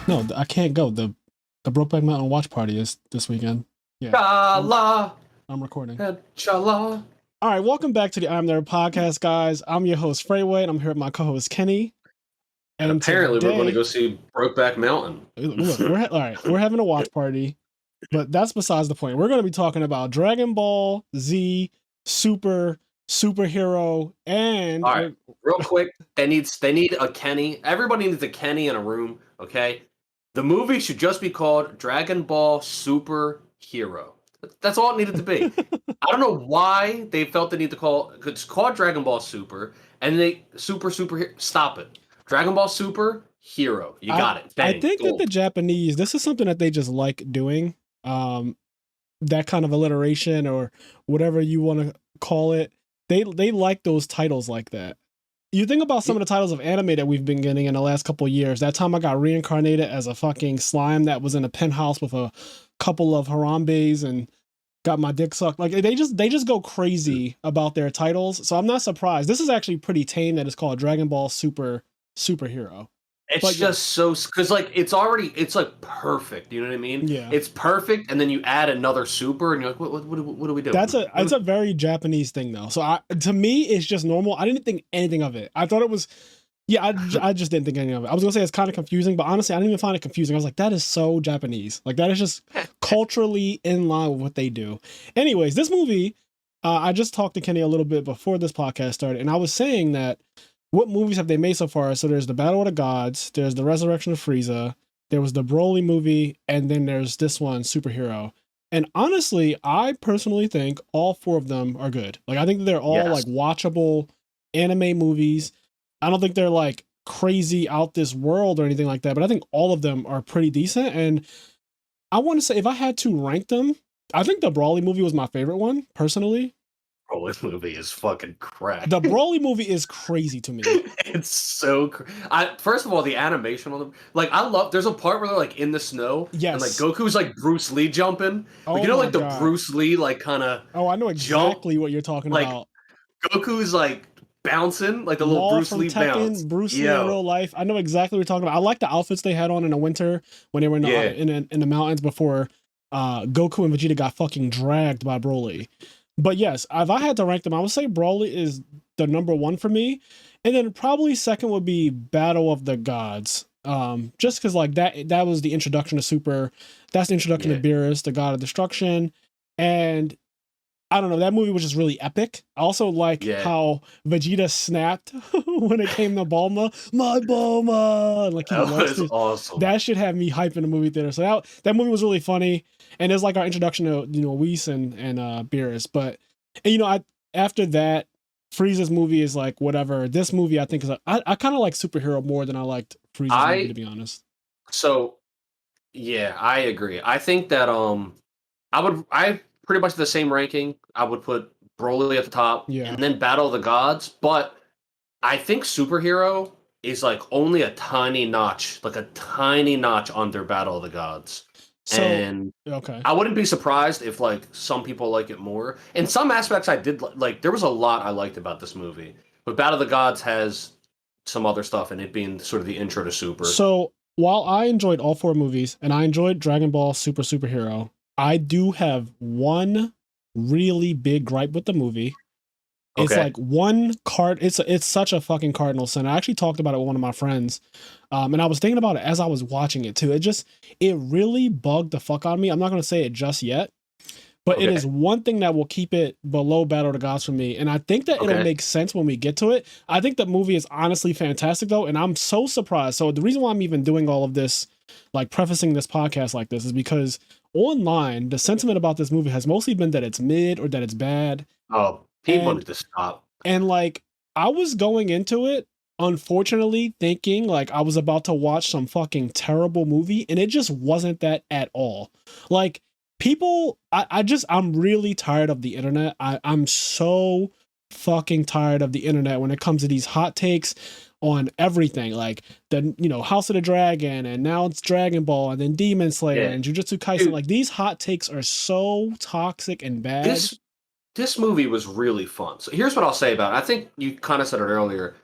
No, I can't go. The Brokeback Mountain watch party is this weekend. Yeah, I'm Inshallah, I'm recording. inshallah. All right, welcome back to the IMNerd podcast, guys. I'm your host Freeway, and I'm here with my co-host Kenny. And And apparently, we're going to today, go see Brokeback Mountain. look, all right. We're having a watch party, but that's besides the point. We're going to be talking about Dragon Ball Z superhero, and All right, real quick, they need a Kenny. Everybody needs a Kenny in a room. Okay, the movie should just be called Dragon Ball Super Hero. That's all it needed to be. I don't know why they felt the need to call it's called Dragon Ball Super, and they super. Stop it, Dragon Ball Super Hero. You I got it. I Bang, think that the gold. Japanese, this is something that they just like doing. Um, that kind of alliteration or whatever you want to call it. They like those titles like that. You think about some of the titles of anime that we've been getting in the last couple of years. That time I got reincarnated as a fucking slime that was in a penthouse with a couple of Harambes and got my dick sucked. Like they just go crazy about their titles. So I'm not surprised. This is actually pretty tame that it's called Dragon Ball Superhero. It's But just yes, so because like it's like perfect. You know what I mean? yeah. It's perfect, and then you add another super, and you're like, what are we doing? That's a it's a very Japanese thing though. So to me it's just normal. I didn't think anything of it. I thought it was yeah, I just didn't think anything of it. I was gonna say it's kind of confusing, but honestly, I didn't even find it confusing. I was like, that is so Japanese. Like that is just culturally in line with what they do. Anyways, this movie, I just talked to Kenny a little bit before this podcast started, and I was saying that what movies have they made so far? So there's the Battle of the Gods, there's the Resurrection of Frieza, there was the Broly movie, and then there's this one, Superhero. And honestly, I personally think all four of them are good. Like I think they're all Yes, like watchable anime movies. I don't think they're like crazy out this world or anything like that, but I think all of them are pretty decent. And I want to say if I had to rank them, I think the Brawly movie was my favorite one, personally. bro, this movie is fucking crack. The Brawly movie is crazy to me. It's so. I first of all, the animation on them, like I love. There's a part where they're like in the snow, and like Yes. Goku's like Bruce Lee jumping, like Oh my like the god. Bruce Lee like kind of Oh, I know jump, exactly what you're talking like about. Goku's like bouncing, like the little Law Bruce from Lee bounce. Tekken, Bruce Lee in Yo, real life. I know exactly what you're talking about. I like the outfits they had on in the winter when they were in yeah, in the mountains before Goku and Vegeta got fucking dragged by Broly. But yes, if I had to rank them, I would say Broly is the number one for me, and then probably second would be Battle of the Gods. Just because like that was the introduction to Super. That's the introduction to yeah, Beerus, the God of Destruction, and I don't know. That movie was just really epic. I also like yeah. how Vegeta snapped when it came to Bulma. My Bulma! Like he That lost was his. awesome. That should have me hype in the movie theater. So that movie was really funny, and it's like our introduction to Whis and Beerus. But and, after that, Frieza's movie is like whatever. This movie I think is I kind of like Superhero more than I liked Frieza's movie, to I be honest. so yeah, I agree. I think that I pretty much the same ranking. I would put Broly at the top Yeah. and then Battle of the Gods, but I think Superhero is like only a tiny notch, like a tiny notch under Battle of the Gods. So And okay. I wouldn't be surprised if like some people like it more. In some aspects I did like there was a lot I liked about this movie. But Battle of the Gods has some other stuff and it being sort of the intro to Super. So while I enjoyed all four movies and I enjoyed Dragon Ball Superhero, I do have one really big gripe with the movie. It's Okay. like one card. It's such a fucking cardinal sin. I actually talked about it with one of my friends, and I was thinking about it as I was watching it too. It really bugged the fuck out of me. I'm not gonna say it just yet, but it is Okay. one thing that will keep it below Battle of the Gods for me. And I think that it'll Okay. make sense when we get to it. I think the movie is honestly fantastic though, and I'm so surprised. So the reason why I'm even doing all of this, like prefacing this podcast like this, is because online the sentiment about this movie has mostly been that it's mid or that it's bad. Oh, people And need to stop. like I was going into it unfortunately thinking like I was about to watch some fucking terrible movie, and it just wasn't that at all. Like people I'm really tired of the internet. I'm so fucking tired of the internet when it comes to these hot takes on everything, like the House of the Dragon, and now it's Dragon Ball, and then Demon Slayer Yeah. and Jujutsu Kaisen. Dude, Like these hot takes are so toxic and bad. this this movie was really fun. So here's what I'll say about it. I think you kind of said it earlier.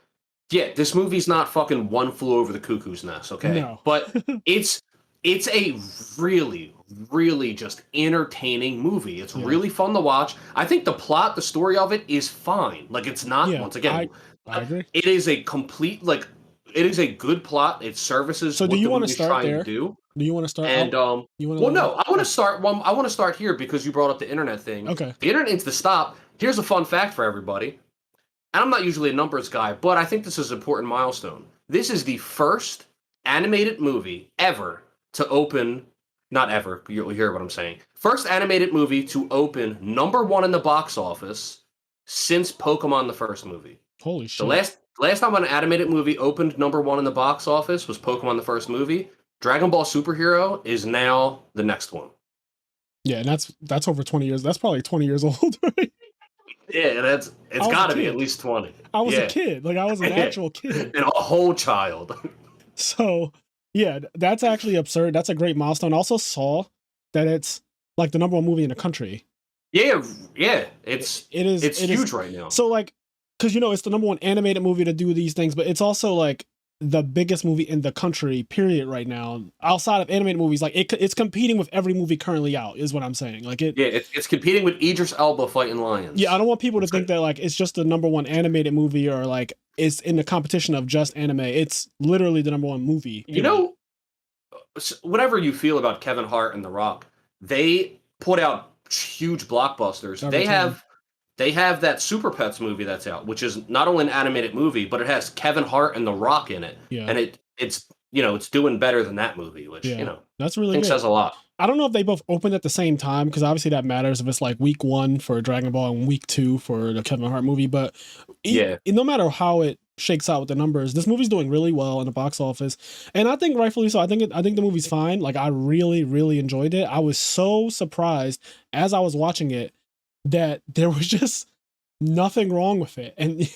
Yeah, this movie's not fucking One Flew Over the Cuckoo's Nest, okay? No. But it's a really, really just entertaining movie. It's Yeah. really fun to watch. I think the plot, the story of it is fine. Like it's not, Yeah. once again, I agree. it is a complete like it is a good plot. It services So do what you the want to movie's start trying to there? do. Do you want to start And out? You want well, to? no, I want to start here because you brought up the internet thing. Okay. The internet needs to stop. Here's a fun fact for everybody. And I'm not usually a numbers guy, but I think this is an important milestone. This is the first animated movie ever to open, not ever, you'll hear what I'm saying. First animated movie to open #1 in the box office since Pokemon the first movie. Holy The shit. last time an animated movie opened #1 in the box office was Pokemon the first movie. Dragon Ball Superhero is now the next one. Yeah, and that's over 20 years. That's probably 20 years old, right? Yeah, it's got to be at least 20. I was a kid. Like I was an actual kid. And a whole child. So, yeah, that's actually absurd. That's a great milestone. I also saw that it's like the #1 movie in the country. Yeah, it's huge right now. So like, because it's the #1 animated movie to do these things, but it's also like the biggest movie in the country, period, right now. Outside of animated movies, like it's competing with every movie currently out, is what I'm saying. Like it's competing with Idris Elba fighting lions. Yeah, I don't want people to think that like it's just the #1 animated movie or like it's in the competition of just anime. It's literally the #1 movie. Period. Whatever you feel about Kevin Hart and The Rock, they put out huge blockbusters. They have that Super Pets movie that's out, which is not only an animated movie, but it has Kevin Hart and The Rock in it. Yeah. And it's doing better than that movie, which that's really good. Says a lot. I don't know if they both opened at the same time, because obviously that matters if it's like week 1 for Dragon Ball and week 2 for the Kevin Hart movie. But no matter how it shakes out with the numbers, this movie's doing really well in the box office, and I think rightfully so. I think the movie's fine. Like I really, really enjoyed it. I was so surprised as I was watching it that there was just nothing wrong with it, and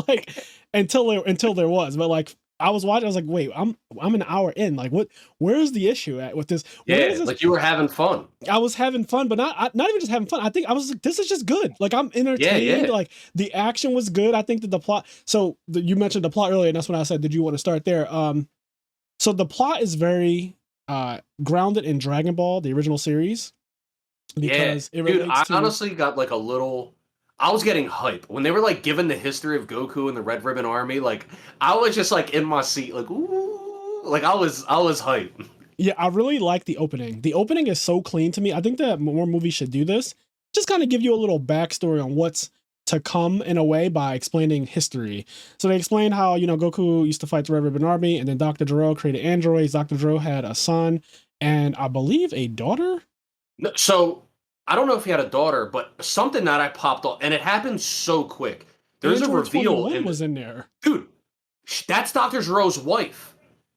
like until there was. But like I was watching, I was like, wait, I'm an hour in. Like where's the issue at with this? Like you were having fun. I was having fun, but not even just having fun. I think I was like, this is just good. Like I'm entertained. Yeah. Like the action was good. I think that the plot. So you mentioned the plot earlier, and that's when I said, did you want to start there? So the plot is very grounded in Dragon Ball, the original series. Because I honestly got like a little. I was getting hype when they were like given the history of Goku and the Red Ribbon Army. Like I was just like in my seat, like ooh, like I was hype. Yeah, I really like the opening. The opening is so clean to me. I think that more movies should do this. Just kind of give you a little backstory on what's to come in a way by explaining history. So they explain how Goku used to fight the Red Ribbon Army, and then Dr. Gero created androids. Dr. Gero had a son and I believe a daughter. So I don't know if he had a daughter, but something that I popped off, and it happened so quick. There's a reveal. Was in there, dude. That's Dr. Gero's wife.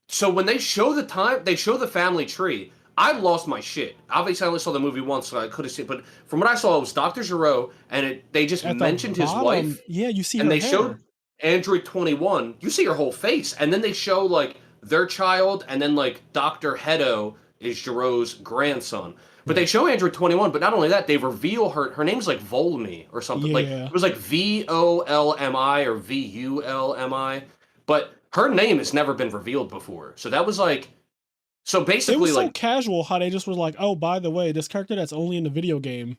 So when they show the family tree. I lost my shit. Obviously, I only saw the movie once, so I could have seen. But from what I saw, it was Dr. Gero, and they just mentioned his wife. Yeah, you see, and they showed Android 21. You see her whole face, and then they show like their child, and then like Dr. Hedo is Gero's grandson. But they show Android 21, but not only that, they reveal her name's like Volmi or something. Yeah. Like it was like VOLMI or VULMI. But her name has never been revealed before. So that was like so basically it was like so casual how they just were like, oh, by the way, this character that's only in the video game.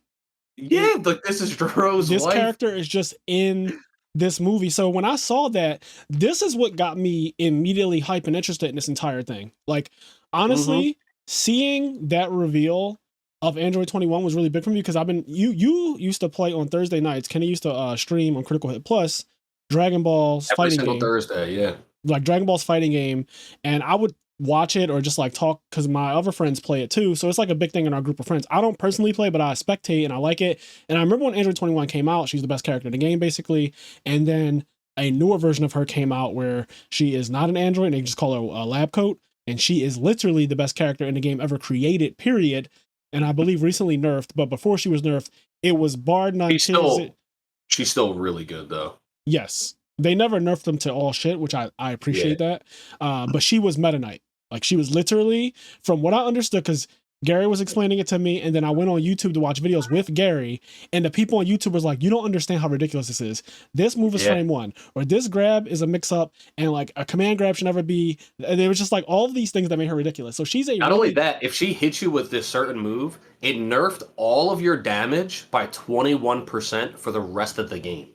Yeah, like this is Gero's This wife. character is just in this movie. So when I saw that, this is what got me immediately hype and interested in this entire thing. Like honestly, seeing that reveal of Android 21 was really big for me because you used to play on Thursday nights. Kenny used to stream on Critical Hit Plus Dragon Ball's Every fighting single game. Thursday, yeah. Like Dragon Ball's fighting game, and I would watch it or just like talk because my other friends play it too. So it's like a big thing in our group of friends. I don't personally play, but I spectate and I like it. And I remember when Android 21 came out, she's the best character in the game basically. And then a newer version of her came out where she is not an android and they just call her a lab coat. And she is literally the best character in the game ever created, period. And I believe recently nerfed, but before she was nerfed, it was barred none. She's still really good though. Yes. They never nerfed them to all shit, which I appreciate that. But she was Meta Knight. Like she was literally, from what I understood, because Gary was explaining it to me, and then I went on YouTube to watch videos with Gary, and the people on YouTube was like, "You don't understand how ridiculous this is. This move is Yeah. frame one, or this grab is a mix-up, and like a command grab should never be." And it was just like all of these things that made her ridiculous. So she's a Not only that, if she hits you with this certain move, it nerfed all of your damage by 21% for the rest of the game.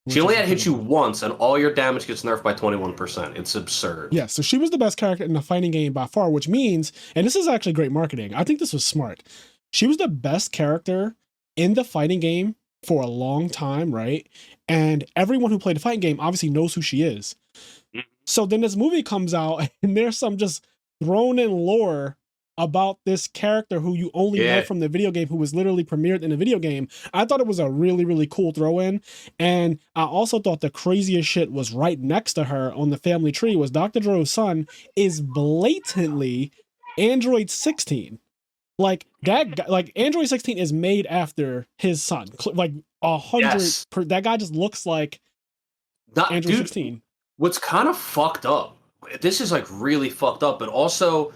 She only had to hit you once, and all your damage gets nerfed by 21%. It's absurd. Yeah, so she was the best character in the fighting game by far, which means, and this is actually great marketing. I think this was smart. She was the best character in the fighting game for a long time, right? And everyone who played the fighting game obviously knows who she is. So then this movie comes out, and there's some just thrown in lore about this character who you only know from the video game, who was literally premiered in the video game. I thought it was a really, really cool throw in. And I also thought the craziest shit was right next to her on the family tree was Dr. Gero's son is blatantly Android 16. Like that guy, like Android 16 is made after his son. Like 100 that guy just looks like Android 16. What's kind of fucked up, this is like really fucked up, but also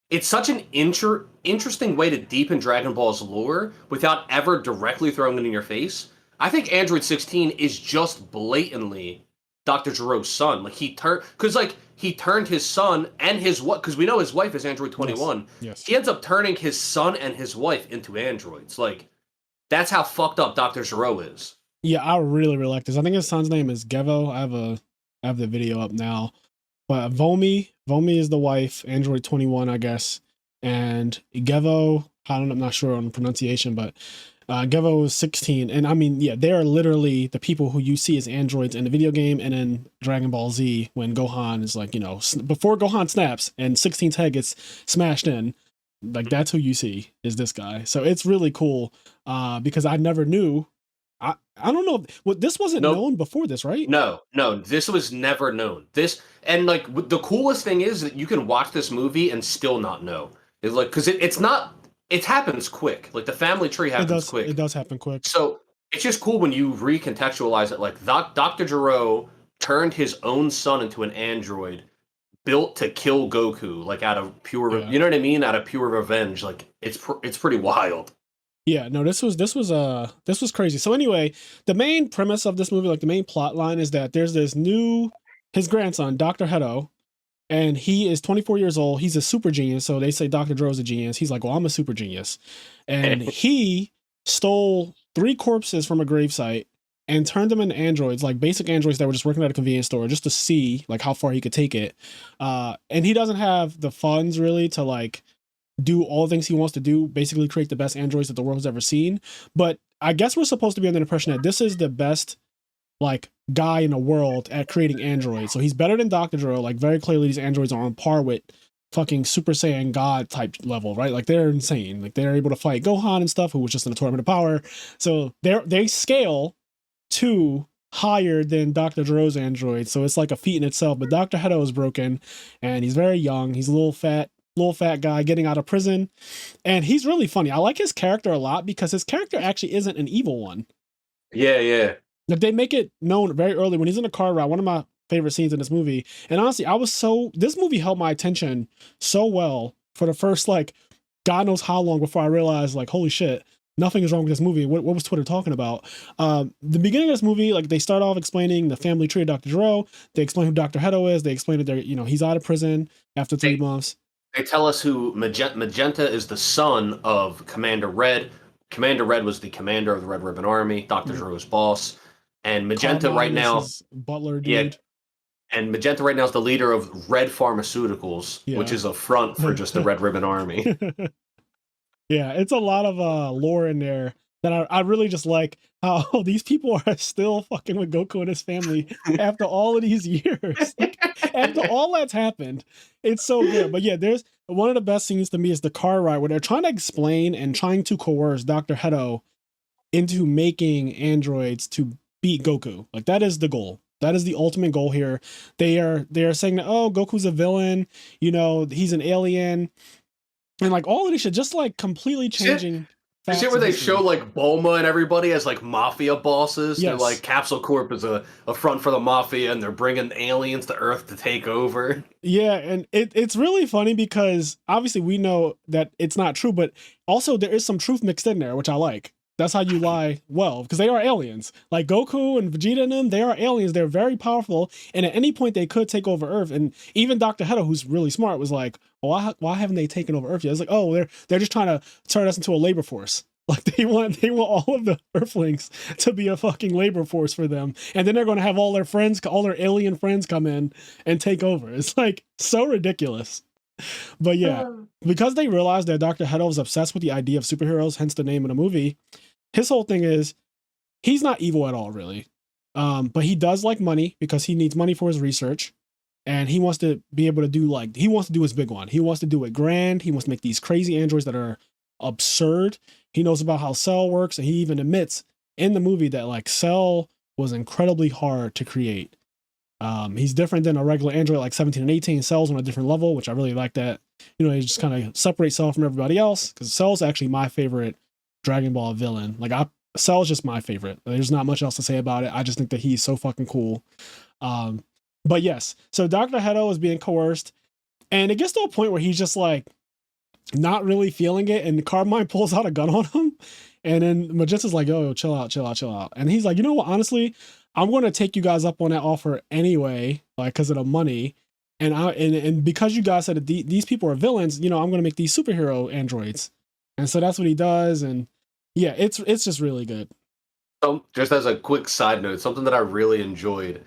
it's such an interesting way to deepen Dragon Ball's lore without ever directly throwing it in your face. I think Android 16 is just blatantly Dr. Gero's son. Like he turned his son and his what? Because we know his wife is Android 21. Yes. He ends up turning his son and his wife into androids. Like that's how fucked up Dr. Gero is. Yeah, I really, really like this. I think his son's name is Gevo. I have the video up now. But Vomi is the wife, Android 21, I guess. And Gevo, I'm not sure on the pronunciation, but Gevo is 16. And I mean, yeah, they are literally the people who you see as androids in the video game and in Dragon Ball Z when Gohan is like, before Gohan snaps and 16's head gets smashed in, like that's who you see is this guy. So it's really cool because I never knew. I don't know. Well, this wasn't known before this, right? No, this was never known. And like the coolest thing is that you can watch this movie and still not know. It's like because it happens quick. Like the family tree happens quick. It does happen quick. So it's just cool when you recontextualize it. Like Dr. Gero turned his own son into an android built to kill Goku, like out of pure, you know what I mean? Out of pure revenge. Like it's pretty wild. Yeah, no, this was crazy. So anyway, the main premise of this movie, like the main plot line is that there's his grandson, Dr. Hedo, and he is 24 years old. He's a super genius. So they say Dr. Gero's a genius. He's like, well, I'm a super genius. And he stole 3 corpses from a gravesite and turned them into androids, like basic androids that were just working at a convenience store just to see like how far he could take it. And he doesn't have the funds really to like do all the things he wants to do, basically create the best androids that the world has ever seen. But I guess we're supposed to be under the impression that this is the best like guy in the world at creating androids. So he's better than Dr. Gero. Like very clearly these androids are on par with fucking Super Saiyan God type level, right? Like they're insane. Like they're able to fight Gohan and stuff, who was just in a tournament of power. So they scale to higher than Dr. Gero's android. So it's like a feat in itself. But Dr. Hedo is broken and he's very young. He's a little fat guy getting out of prison, and he's really funny. I like his character a lot because his character actually isn't an evil one. Yeah. Like they make it known very early when he's in a car ride. One of my favorite scenes in this movie. And honestly, this movie held my attention so well for the first like God knows how long before I realized like, holy shit, nothing is wrong with this movie. What was Twitter talking about? The beginning of this movie, like they start off explaining the family tree of Dr. Gero. They explain who Dr. Hedo is. They explain that they're, he's out of prison after 3 months. They tell us who Magenta is, the son of Commander Red. Commander Red was the commander of the Red Ribbon Army, Dr. Gero's boss. And Magenta right now, Butler dude. Yeah, and Magenta right now is the leader of Red Pharmaceuticals, which is a front for just the Red Ribbon Army. Yeah, it's a lot of lore in there that I really just like how these people are still fucking with Goku and his family after all of these years. Like, after all that's happened, it's so good. But yeah, there's one of the best scenes to me is the car ride where they're trying to explain and trying to coerce Dr. Hedo into making androids to beat Goku. Like that is the goal. That is the ultimate goal here. They are saying that, oh, Goku's a villain, he's an alien. And like all of this shit, just like completely changing The shit facts where of they history. show like Bulma and everybody as like mafia bosses. They're Yes. like Capsule Corp is a front for the mafia, and they're bringing aliens to Earth to take over. Yeah, and it's really funny because obviously we know that it's not true, but also there is some truth mixed in there, which I like. That's how you lie well, because they are aliens. Like Goku and Vegeta and them, they are aliens. They're very powerful, and at any point they could take over Earth. And even Dr. Hedo, who's really smart, was like, why haven't they taken over Earth yet? It's like, oh, they're just trying to turn us into a labor force. Like they want all of the Earthlings to be a fucking labor force for them, and then they're going to have all their alien friends come in and take over. It's like so ridiculous. But yeah, because they realized that Dr. Hedo was obsessed with the idea of superheroes, hence the name of the movie. His whole thing is he's not evil at all, really, but he does like money because he needs money for his research, and he wants to be able to he wants to do his big one. He wants to do it grand. He wants to make these crazy androids that are absurd. He knows about how Cell works, and he even admits in the movie that like Cell was incredibly hard to create. He's different than a regular android like 17 and 18. Cell's on a different level, which I really like that. You know, he just kind of separates Cell from everybody else, because Cell's actually my favorite Dragon Ball villain. Like Cell's just my favorite. There's not much else to say about it. I just think that he's so fucking cool. But yes, so Dr. Hedo is being coerced, and it gets to a point where he's just like not really feeling it, and Carmine pulls out a gun on him, and then Magenta's like, yo, chill out. And he's like, you know what, honestly, I'm going to take you guys up on that offer anyway, like, because of the money. And because you guys said that these people are villains, you know, I'm going to make these superhero androids. And so that's what he does. And yeah, it's just really good. So, just as a quick side note, something that I really enjoyed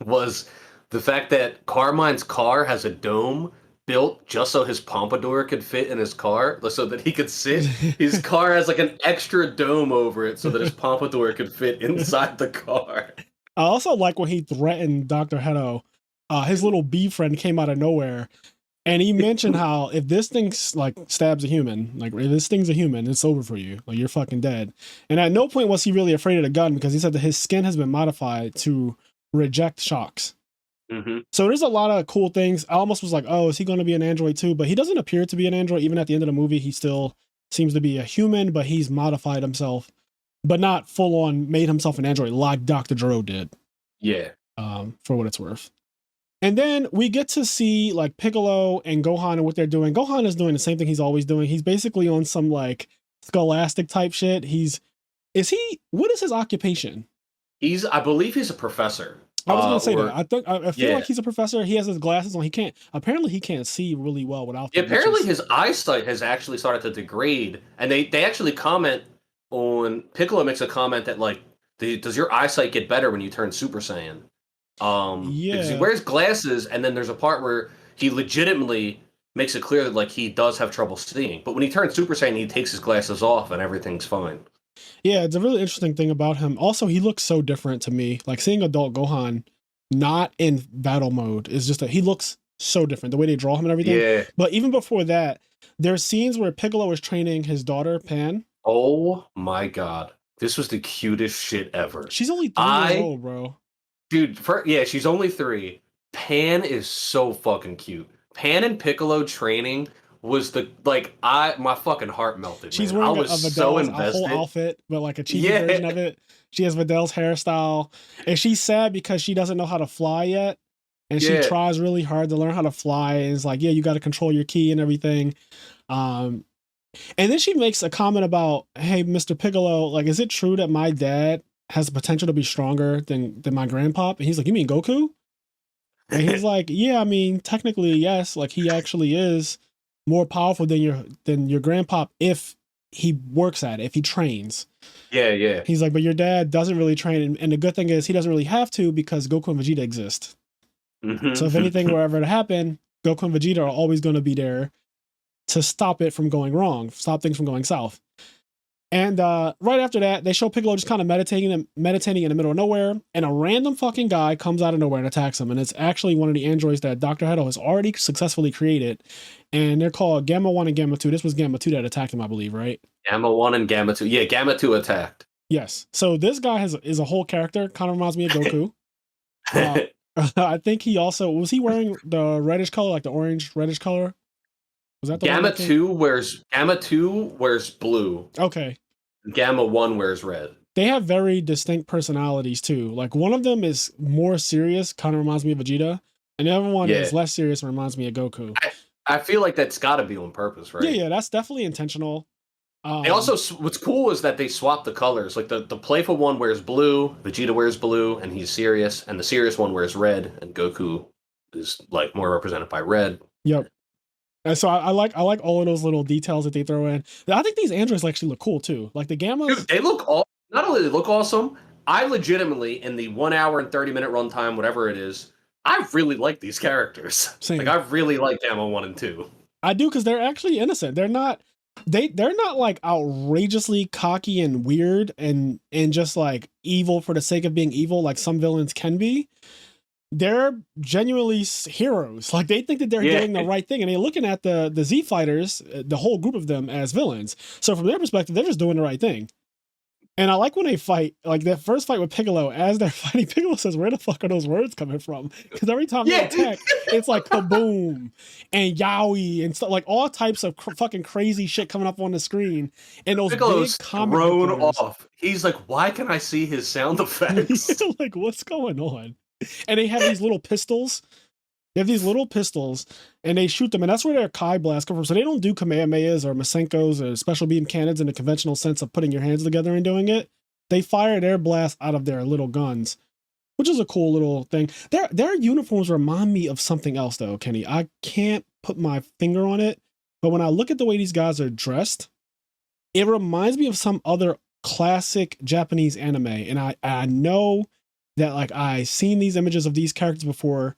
was the fact that Carmine's car has a dome built just so his pompadour could fit in his car, so that he could sit. His car has like an extra dome over it so that his pompadour could fit inside the car. I also like when he threatened Dr. Hedo. His little bee friend came out of nowhere, and he mentioned how if this thing like stabs a human, like if this thing's a human, it's over for you. Like you're fucking dead. And at no point was he really afraid of the gun, because he said that his skin has been modified to reject shocks. Mm-hmm. So there's a lot of cool things. I almost was like, oh, is he going to be an android too? But he doesn't appear to be an android. Even at the end of the movie, he still seems to be a human, but he's modified himself, but not full on made himself an android like Dr. Gero did. Yeah. For what it's worth. And then we get to see like Piccolo and Gohan and what they're doing. Gohan is doing the same thing he's always doing. He's basically on some like scholastic type shit. What is his occupation? I believe he's a professor. I was going to say that. I feel like he's a professor. He has his glasses on. Apparently he can't see really well without them. Apparently his eyesight has actually started to degrade. And they actually comment on, Piccolo makes a comment that like, does your eyesight get better when you turn Super Saiyan? Because he wears glasses, and then there's a part where he legitimately makes it clear that like he does have trouble seeing. But when he turns Super Saiyan, he takes his glasses off and everything's fine. Yeah, it's a really interesting thing about him. Also, he looks so different to me. Like seeing adult Gohan not in battle mode is just he looks so different. The way they draw him and everything. Yeah. But even before that, there's scenes where Piccolo is training his daughter, Pan. Oh my god. This was the cutest shit ever. She's only 3 years old, bro. Dude, she's only 3. Pan is so fucking cute. Pan and Piccolo training was my fucking heart melted. She's man. wearing I was a so Vidal's, a whole outfit, but like a cheap version of it. She has Vidal's hairstyle, and she's sad because she doesn't know how to fly yet, and she tries really hard to learn how to fly. And it's like, yeah, you got to control your ki and everything. And then she makes a comment about, hey, Mr. Piccolo, like, is it true that my dad has the potential to be stronger than my grandpop? And he's like, you mean Goku? And he's like, yeah, I mean, technically, yes. Like, he actually is more powerful than your grandpop if he works at it, if he trains. Yeah. He's like, but your dad doesn't really train. And the good thing is he doesn't really have to, because Goku and Vegeta exist. Mm-hmm. So if anything were ever to happen, Goku and Vegeta are always going to be there to stop it from going wrong, stop things from going south. And right after that, they show Piccolo just kind of meditating in the middle of nowhere, and a random fucking guy comes out of nowhere and attacks him. And it's actually one of the androids that Dr. Hedo has already successfully created, and they're called Gamma 1 and Gamma 2. This was Gamma 2 that attacked him, I believe, right? Gamma 1 and Gamma 2. Yeah, Gamma 2 attacked. Yes. So this guy is a whole character, kind of reminds me of Goku. I think he also, was he wearing the reddish color, like the orange reddish color? Was that the one that came? Gamma 2 wears blue. Okay. Gamma 1 wears red. They have very distinct personalities too. Like one of them is more serious, kind of reminds me of Vegeta, and the other one is less serious and reminds me of Goku. I feel like that's got to be on purpose, right? Yeah, that's definitely intentional. They also, what's cool is that they swap the colors. Like the playful one wears blue, Vegeta wears blue, and he's serious, and the serious one wears red, and Goku is like more represented by red. Yep. And so I like all of those little details that they throw in. I think these androids actually look cool too. Like the Gammas. Dude, they look not only they look awesome, I legitimately in the 1 hour and 30 minute runtime, whatever it is, I really like these characters. Same. Like I really like Gamma 1 and 2. I do, because they're actually innocent. They're not like outrageously cocky and weird and just like evil for the sake of being evil, like some villains can be. They're genuinely heroes. Like they think that they're doing the right thing, and they're looking at the Z fighters, the whole group of them, as villains. So from their perspective, they're just doing the right thing. And I like when they fight, like that first fight with Piccolo, as they're fighting, Piccolo says, where the fuck are those words coming from? Because every time they attack, it's like kaboom and yowie and stuff, like all types of fucking crazy shit coming up on the screen. And those Piccolo's big comic thrown figures, off. He's like, why can I see his sound effects? like, what's going on? And they have these little pistols. They have these little pistols, and they shoot them, and that's where their Kai blast come from. So they don't do Kamehamehas or Masenkos or special beam cannons in the conventional sense of putting your hands together and doing it. They fire their blast out of their little guns, which is a cool little thing. Their uniforms remind me of something else, though, Kenny. I can't put my finger on it, but when I look at the way these guys are dressed, it reminds me of some other classic Japanese anime, and I know that like I've seen these images of these characters before.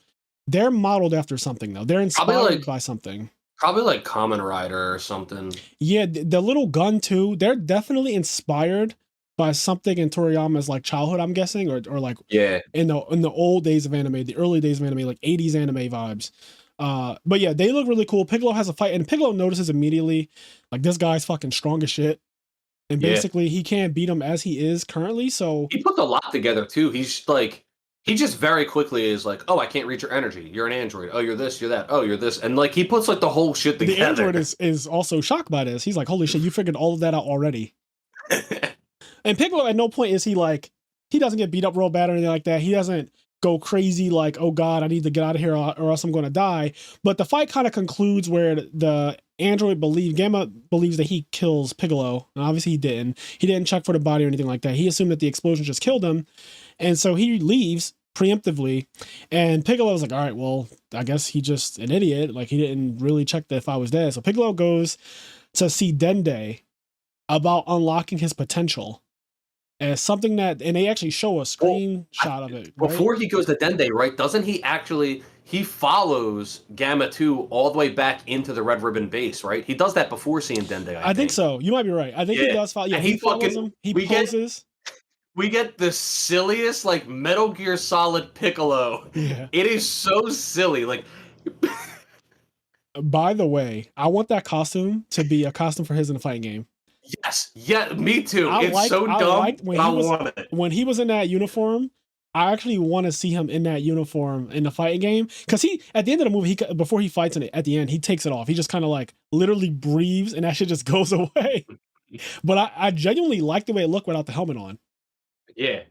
They're modeled after something, though. They're inspired by something. Probably like Kamen Rider or something. Yeah, the little gun too. They're definitely inspired by something in Toriyama's like childhood, I'm guessing, or like in the old days of anime, the early days of anime, like 80s anime vibes. But yeah, they look really cool. Piccolo has a fight, and Piccolo notices immediately, like this guy's fucking strong as shit. And basically he can't beat him as he is currently. So he put a lot together too. He's like, he just very quickly is like, oh, I can't read your energy. You're an android. Oh, you're this, you're that. Oh, you're this. And like he puts like the whole shit together. The android is also shocked by this. He's like, holy shit, you figured all of that out already. And Piccolo at no point is he like, he doesn't get beat up real bad or anything like that. He doesn't go crazy like, oh God, I need to get out of here or else I'm going to die. But the fight kind of concludes where the android Gamma believes that he kills Piccolo. And obviously he didn't. He didn't check for the body or anything like that. He assumed that the explosion just killed him. And so he leaves preemptively, and Piccolo was like, all right, well, I guess he just an idiot. Like he didn't really check that if I was dead. So Piccolo goes to see Dende about unlocking his potential as something that, and they actually show a screenshot of it. Right? Before he goes to Dende, right? Doesn't he actually, he follows Gamma 2 all the way back into the Red Ribbon base, right? He does that before seeing Dende, I think. So. You might be right. I think he does follow. Yeah, he follows him. He poses. We get the silliest, like, Metal Gear Solid Piccolo. Yeah. It is so silly. Like, by the way, I want that costume to be a costume for his in the fighting game. Yes. Yeah, me too. It's so dumb, but I want it. When he was in that uniform, I actually want to see him in that uniform in the fighting game. Because he, at the end of the movie, before he fights in it, at the end, he takes it off. He just kind of like literally breathes and that shit just goes away. But I genuinely like the way it looked without the helmet on. Yeah,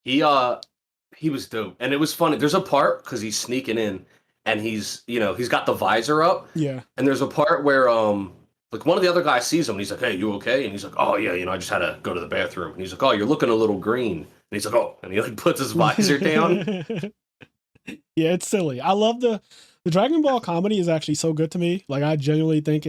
he was dope, and it was funny. There's a part because he's sneaking in, and he's got the visor up. Yeah, and there's a part where like one of the other guys sees him, and he's like, "Hey, you okay?" And he's like, "Oh yeah, I just had to go to the bathroom." And he's like, "Oh, you're looking a little green." And he's like, "Oh," and he like puts his visor down. Yeah, it's silly. I love the Dragon Ball comedy is actually so good to me. Like I genuinely think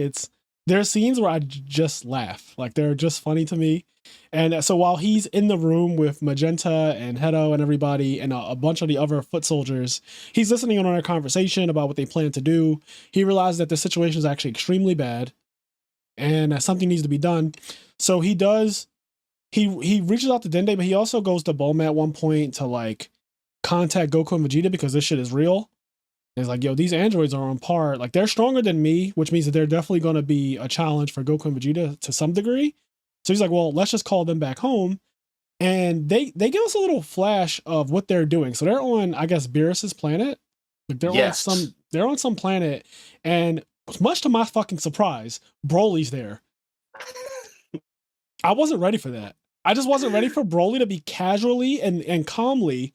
there are scenes where I just laugh. Like they're just funny to me. And so while he's in the room with Magenta and Hedo and everybody and a bunch of the other foot soldiers, he's listening on their conversation about what they plan to do. He realizes that the situation is actually extremely bad and that something needs to be done. So he reaches out to Dende, but he also goes to Bulma at one point to like contact Goku and Vegeta because this shit is real. And he's like, yo, these androids are on par. Like they're stronger than me, which means that they're definitely going to be a challenge for Goku and Vegeta to some degree. So he's like, well, let's just call them back home. And they give us a little flash of what they're doing. So they're on, I guess, Beerus's planet. Like they're on some planet. And much to my fucking surprise, Broly's there. I wasn't ready for that. I just wasn't ready for Broly to be casually and calmly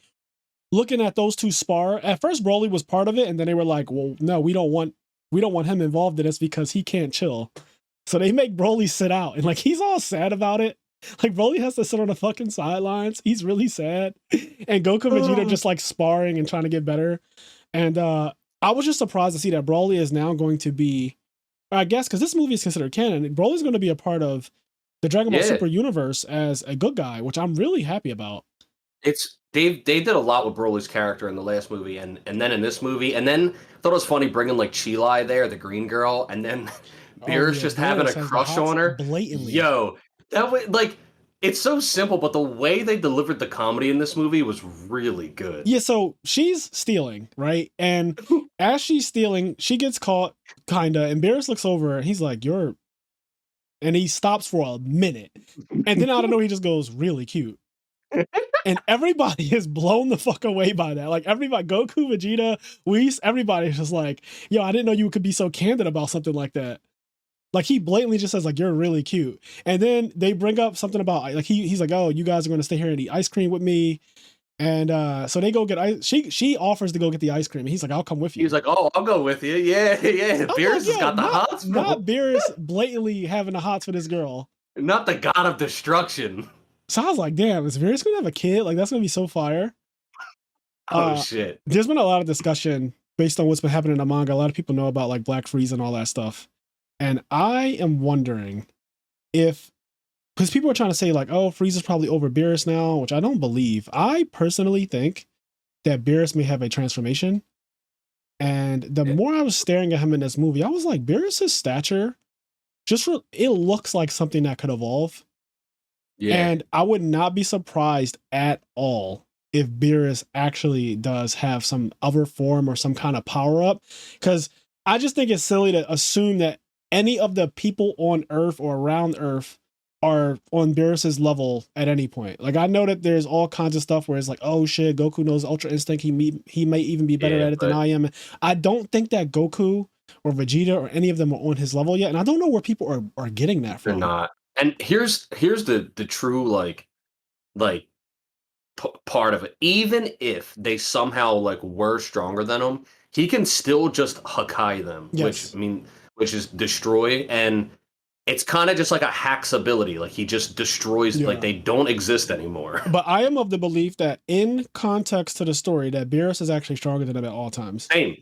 looking at those two spar. At first, Broly was part of it, and then they were like, "Well, no, we don't want him involved in this because he can't chill." So they make Broly sit out, and like he's all sad about it. Like Broly has to sit on the fucking sidelines. He's really sad, and Goku and Vegeta just like sparring and trying to get better. And I was just surprised to see that Broly is now going to be, I guess, because this movie is considered canon. Broly's going to be a part of the Dragon Ball Super universe as a good guy, which I'm really happy about. They did a lot with Broly's character in the last movie, and then in this movie, and then I thought it was funny bringing like Chilai there, the green girl, and then Beerus just having a crush on her blatantly. Yo, that way, like, it's so simple, but the way they delivered the comedy in this movie was really good. Yeah, so she's stealing, right? And as she's stealing, she gets caught, kinda, and Beerus looks over and he's like, "You're," and he stops for a minute, and then out of nowhere he just goes, "Really cute." And everybody is blown the fuck away by that. Like everybody, Goku, Vegeta, Whis, everybody's just like, "Yo, I didn't know you could be so candid about something like that." Like he blatantly just says like, "You're really cute." And then they bring up something about like he's like, "Oh, you guys are going to stay here and eat ice cream with me." And so they go get ice. She offers to go get the ice cream. And he's like, "I'll come with you." He's like, "Oh, I'll go with you." Yeah. Beerus has got the hots. Not Beerus blatantly having the hots for this girl. Not the god of destruction. So I was like, "Damn, is Beerus gonna have a kid? Like that's gonna be so fire." Oh shit. There's been a lot of discussion based on what's been happening in the manga. A lot of people know about like Black Frieza and all that stuff. And I am wondering if, because people are trying to say like, "Oh, Frieza's probably over Beerus now," which I don't believe. I personally think that Beerus may have a transformation. And the more I was staring at him in this movie, I was like, Beerus's stature, it looks like something that could evolve. Yeah. And I would not be surprised at all if Beerus actually does have some other form or some kind of power up. Because I just think it's silly to assume that any of the people on Earth or around Earth are on Beerus's level at any point. Like I know that there's all kinds of stuff where it's like, "Oh shit, Goku knows Ultra Instinct. He may even be better at it than I am." I don't think that Goku or Vegeta or any of them are on his level yet, and I don't know where people are getting that from. They're not. And here's the true like part of it. Even if they somehow like were stronger than him, he can still just Hakai them, yes. which is destroy, and it's kind of just like a Hack's ability. Like he just destroys, like they don't exist anymore. But I am of the belief that in context to the story, that Beerus is actually stronger than him at all times. Same.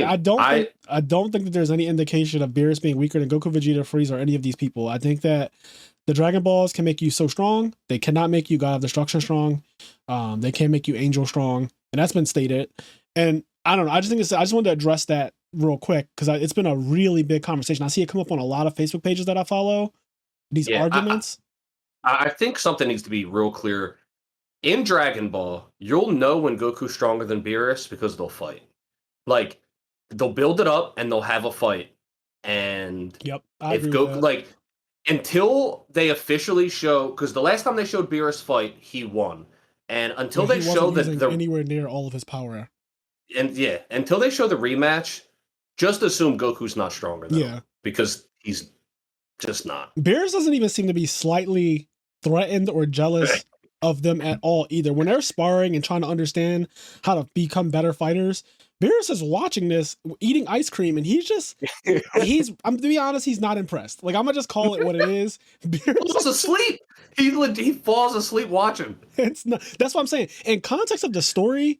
I don't think that there's any indication of Beerus being weaker than Goku, Vegeta, Frieza, or any of these people. I think that the Dragon Balls can make you so strong. They cannot make you God of Destruction strong. They can't make you Angel strong, and that's been stated. And I don't know. I just wanted to address that real quick because it's been a really big conversation. I see it come up on a lot of Facebook pages that I follow. These arguments. I think something needs to be real clear. In Dragon Ball, you'll know when Goku's stronger than Beerus because they'll fight. Like they'll build it up and they'll have a fight. And if Goku like until they officially show, because the last time they showed Beerus fight, he won. And until they show that they're anywhere near all of his power. And until they show the rematch, just assume Goku's not stronger than him, because he's just not. Beerus doesn't even seem to be slightly threatened or jealous of them at all either. When they're sparring and trying to understand how to become better fighters, Beerus is watching this, eating ice cream, and I'm to be honest, he's not impressed. Like I'm gonna just call it what it is. Beerus falls asleep. He falls asleep watching. That's what I'm saying. In context of the story,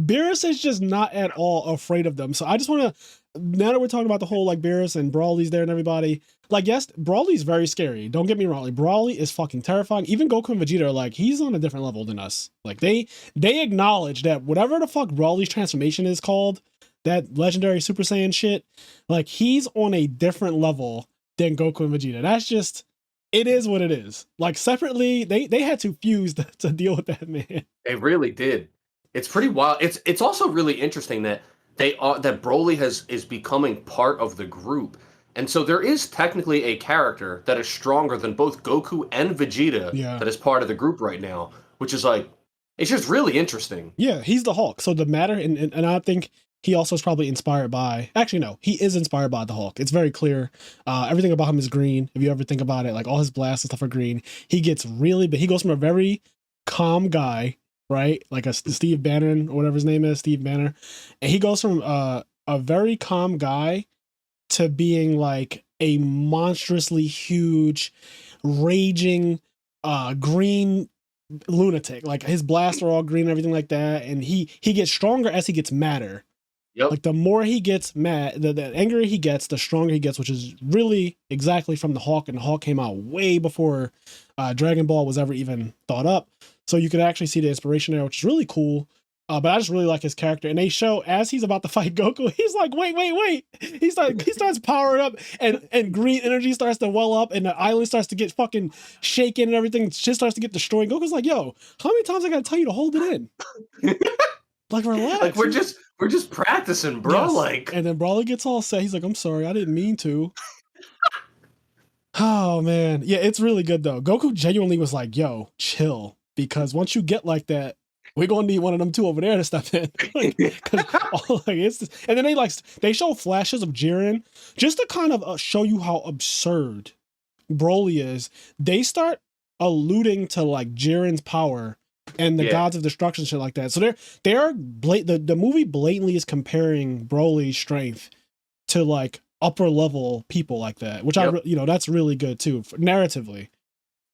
Beerus is just not at all afraid of them. So I just want to, now that we're talking about the whole like Beerus and Brawly's there and everybody, like yes, Brawly's very scary. Don't get me wrong. Like, Brawly is fucking terrifying. Even Goku and Vegeta are like, he's on a different level than us. Like they acknowledge that whatever the fuck Brawly's transformation is called, that legendary Super Saiyan shit, like he's on a different level than Goku and Vegeta. That's just, it is what it is. Like separately, they had to fuse to deal with that, man. They really did. It's pretty wild. It's also really interesting that that Broly is becoming part of the group, and so there is technically a character that is stronger than both Goku and Vegeta that is part of the group right now, which is like, it's just really interesting. Yeah, he's the Hulk. So the matter, and I think he also is probably inspired by. Actually, no, he is inspired by the Hulk. It's very clear. Everything about him is green. If you ever think about it, like all his blasts and stuff are green. He gets really big. He goes from a very calm guy, right, like a Steve Bannon or whatever his name is, Steve Banner, and he goes from a very calm guy to being like a monstrously huge, raging, green lunatic. Like his blasts are all green and everything like that, and he gets stronger as he gets madder. Yep. Like the more he gets mad, the angrier he gets, the stronger he gets, which is really exactly from the Hulk. And the Hulk came out way before Dragon Ball was ever even thought up. So you could actually see the inspiration there, which is really cool. But I just really like his character. And they show as he's about to fight Goku, he's like, wait. He starts powering up, and green energy starts to well up, and the island starts to get fucking shaken and everything. Shit starts to get destroyed. Goku's like, yo, how many times I gotta tell you to hold it in? Like, relax. Like we're just practicing, bro. Yes. Like, and then Brawley gets all set. He's like, I'm sorry, I didn't mean to. Oh man. Yeah, it's really good though. Goku genuinely was like, yo, chill. Because once you get like that, we're gonna need one of them two over there to step in. And then they show flashes of Jiren just to kind of show you how absurd Broly is. They start alluding to like Jiren's power and the gods of destruction, shit like that. So the movie blatantly is comparing Broly's strength to like upper level people like that, which that's really good too, narratively.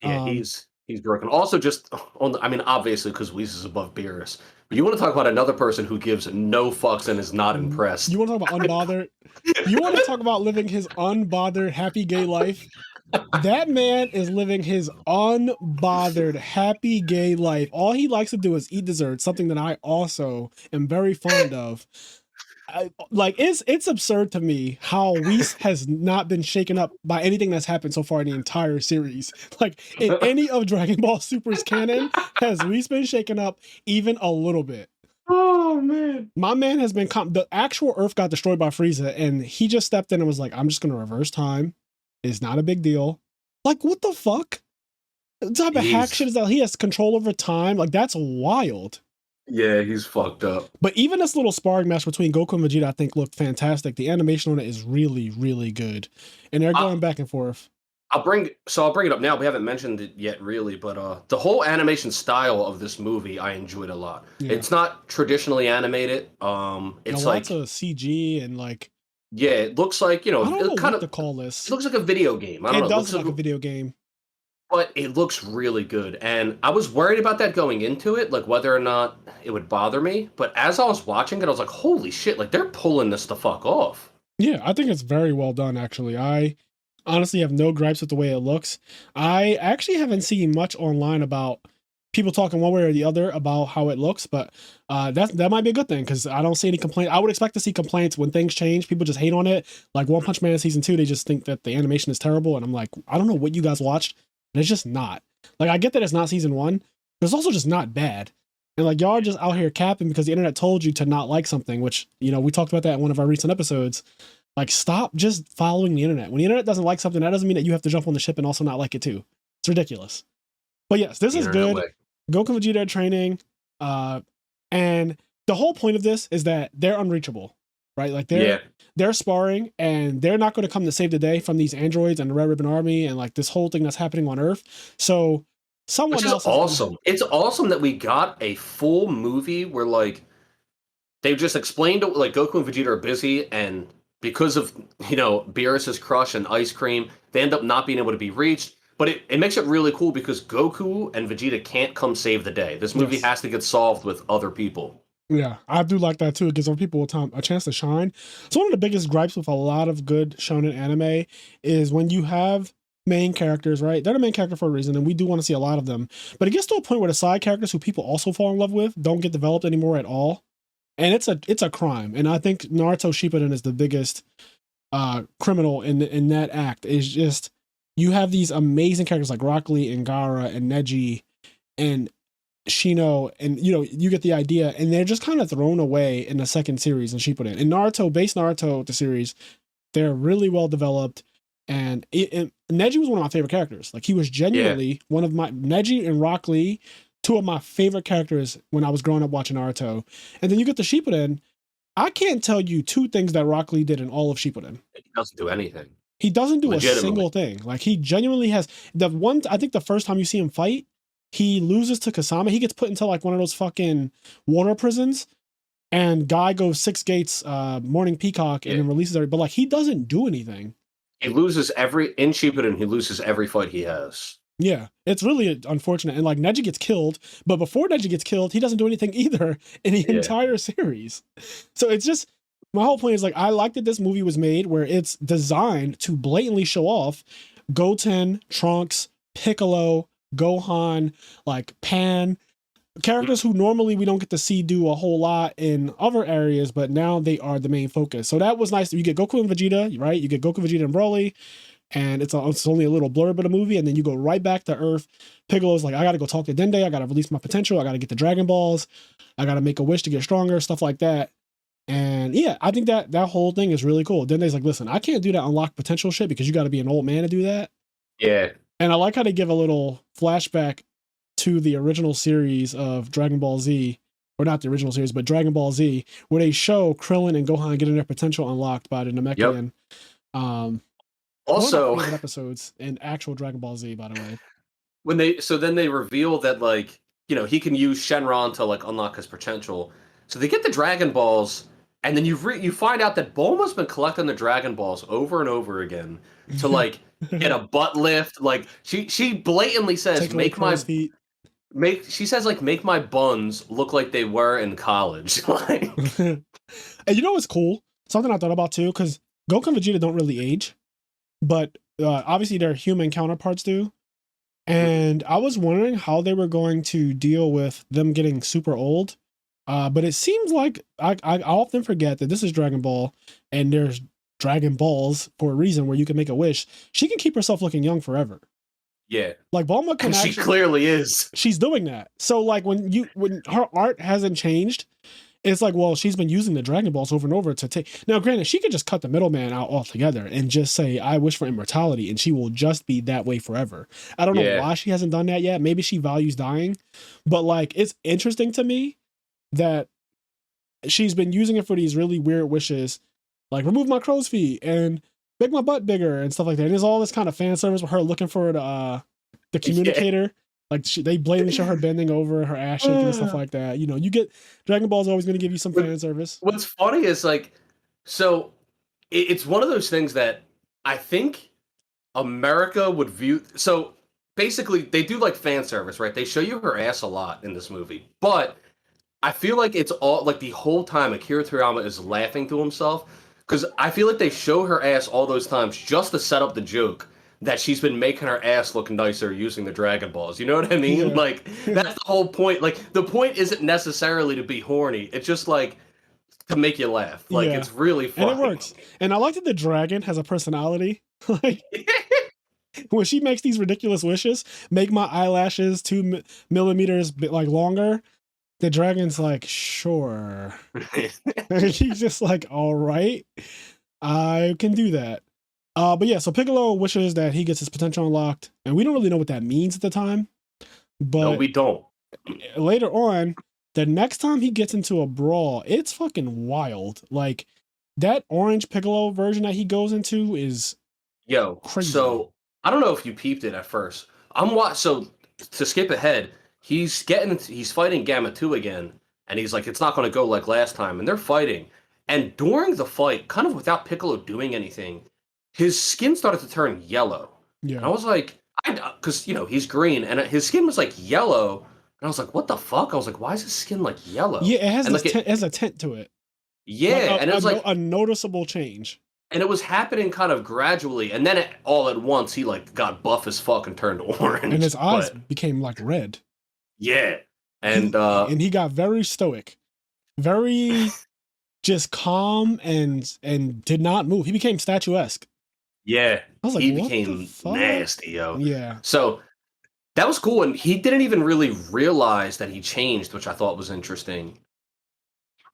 Yeah, he's broken. Also, just obviously because Whis is above Beerus, but you want to talk about another person who gives no fucks and is not impressed. You want to talk about unbothered? You want to talk about living his unbothered, happy gay life? That man is living his unbothered, happy gay life. All he likes to do is eat dessert, something that I also am very fond of. It's absurd to me how Whis has not been shaken up by anything that's happened so far in the entire series. Like in any of Dragon Ball Super's canon, has Whis been shaken up even a little bit? Oh man, my man has been the actual Earth got destroyed by Frieza, and he just stepped in and was like, "I'm just gonna reverse time. It's not a big deal." Like, what the fuck? What type of hack shit is that? He has control over time. Like, that's wild. Yeah, he's fucked up. But even this little sparring match between Goku and Vegeta, I think, looked fantastic. The animation on it is really, really good, and they're going back and forth. I'll bring it up now. We haven't mentioned it yet, really, but the whole animation style of this movie, I enjoyed a lot. Yeah. It's not traditionally animated. It's lots of CG and like. Yeah, it looks like, I don't know what to call this. It looks like a video game. It does look like a video game. But it looks really good. And I was worried about that going into it, like whether or not it would bother me. But as I was watching it, I was like, holy shit, like they're pulling this the fuck off. Yeah, I think it's very well done, actually. I honestly have no gripes with the way it looks. I actually haven't seen much online about people talking one way or the other about how it looks, but that might be a good thing because I don't see any complaints. I would expect to see complaints when things change. People just hate on it. Like One Punch Man season 2, they just think that the animation is terrible, and I'm like, I don't know what you guys watched, and it's just not. Like, I get that it's not season 1, but it's also just not bad. And like, y'all are just out here capping because the internet told you to not like something, which, we talked about that in one of our recent episodes. Like, stop just following the internet. When the internet doesn't like something, that doesn't mean that you have to jump on the ship and also not like it too. It's ridiculous. But yes, this is good. Goku and Vegeta are training. And the whole point of this is that they're unreachable, right? Like they're sparring and they're not going to come to save the day from these androids and the Red Ribbon Army and like this whole thing that's happening on Earth. So someone Which is else awesome. It's awesome that we got a full movie where like they've just explained like Goku and Vegeta are busy, and because of Beerus's crush and ice cream, they end up not being able to be reached. But it makes it really cool because Goku and Vegeta can't come save the day. This movie has to get solved with other people. Yeah, I do like that too. It gives other people a chance to shine. So one of the biggest gripes with a lot of good shonen anime is when you have main characters, right? They're the main character for a reason, and we do want to see a lot of them. But it gets to a point where the side characters who people also fall in love with don't get developed anymore at all. And it's a crime. And I think Naruto Shippuden is the biggest criminal in that act. Is just you have these amazing characters like Rock Lee and Gaara and Neji and Shino, and you get the idea, and they're just kind of thrown away in the second series in Shippuden. In Naruto, the series, they're really well developed, and Neji was one of my favorite characters. Like, he was genuinely one of my Neji and Rock Lee, two of my favorite characters when I was growing up watching Naruto. And then you get the Shippuden, I can't tell you two things that Rock Lee did in all of Shippuden. He doesn't do anything. He doesn't do a Legitimately. single thing. Like, he genuinely has the one. I think the first time you see him fight, he loses to Kasama. He gets put into like one of those fucking water prisons, and Guy goes 6 gates, Morning Peacock, and then releases everybody. But like, he doesn't do anything. He loses in Shippuden. He loses every fight he has. Yeah, it's really unfortunate. And like, Neji gets killed, but before Neji gets killed, he doesn't do anything either in the entire series. So it's just, my whole point is like, I like that this movie was made where it's designed to blatantly show off Goten, Trunks, Piccolo, Gohan, like Pan, characters who normally we don't get to see do a whole lot in other areas, but now they are the main focus. So that was nice. You get Goku and Vegeta, right? You get Goku, Vegeta, and Broly, and it's only a little blurb of the movie, and then you go right back to Earth. Piccolo's like, I gotta go talk to Dende, I gotta release my potential, I gotta get the Dragon Balls, I gotta make a wish to get stronger, stuff like that. And yeah, I think that whole thing is really cool. Dende's like, listen, I can't do that unlock potential shit because you gotta be an old man to do that. Yeah. And I like how they give a little flashback to the original series of Dragon Ball Z, or not the original series, but Dragon Ball Z, where they show Krillin and Gohan getting their potential unlocked by the Namekian. Also, one of my favorite episodes in actual Dragon Ball Z, by the way. Then they reveal that, like, you know, he can use Shenron to like unlock his potential. So they get the Dragon Balls, and then you find out that Bulma's been collecting the Dragon Balls over and over again to like get a butt lift. Like, she blatantly says, make my buns look like they were in college. Like, and you know what's cool? Something I thought about too, because Goku and Vegeta don't really age, but obviously their human counterparts do. And I was wondering how they were going to deal with them getting super old. But it seems like I often forget that this is Dragon Ball, and there's Dragon Balls for a reason where you can make a wish. She can keep herself looking young forever. Yeah. Like, Bulma can she clearly is. She's doing that. So like, when her art hasn't changed, it's like, well, she's been using the Dragon Balls over and over to take. Now, granted, she could just cut the middleman out altogether and just say, I wish for immortality, and she will just be that way forever. I don't know why she hasn't done that yet. Maybe she values dying, but like, it's interesting to me that she's been using it for these really weird wishes, like remove my crow's feet and make my butt bigger and stuff like that. And there's all this kind of fan service with her looking for the communicator. Yeah. Like, they blatantly show her bending over, her ass shaking and stuff like that. You know, you get Dragon Ball's always going to give you some fan service. What's funny is like, so it's one of those things that I think America would view. So basically, they do like fan service, right? They show you her ass a lot in this movie, but I feel like it's all like the whole time Akira Toriyama is laughing to himself, because I feel like they show her ass all those times just to set up the joke that she's been making her ass look nicer using the Dragon Balls. You know what I mean? Yeah. Like, that's the whole point. Like, the point isn't necessarily to be horny. It's just like to make you laugh. Like, it's really fun. And it works. And I like that the dragon has a personality. Like, when she makes these ridiculous wishes, make my eyelashes 2 millimeters like longer, the dragon's like, sure. He's just like, all right, I can do that. But yeah, so Piccolo wishes that he gets his potential unlocked, and we don't really know what that means at the time. But no, we don't. Later on, the next time he gets into a brawl, it's fucking wild. Like, that orange Piccolo version that he goes into is crazy. So I don't know if you peeped it at first. So to skip ahead, he's fighting Gamma 2 again, and he's like, it's not going to go like last time, and they're fighting. And during the fight, kind of without Piccolo doing anything, his skin started to turn yellow. Yeah. And I was like, because, you know, he's green, and his skin was like yellow. And I was like, what the fuck? I was like, why is his skin like yellow? Yeah, it has, it has a tint to it. Yeah, like and it was like a noticeable change. And it was happening kind of gradually, and then all at once, he like got buff as fuck and turned orange. And his eyes became like red. Yeah. And he got very stoic. Very just calm and did not move. He became statuesque. Yeah, I was like, he became nasty, yo. Yeah. So that was cool, and he didn't even really realize that he changed, which I thought was interesting.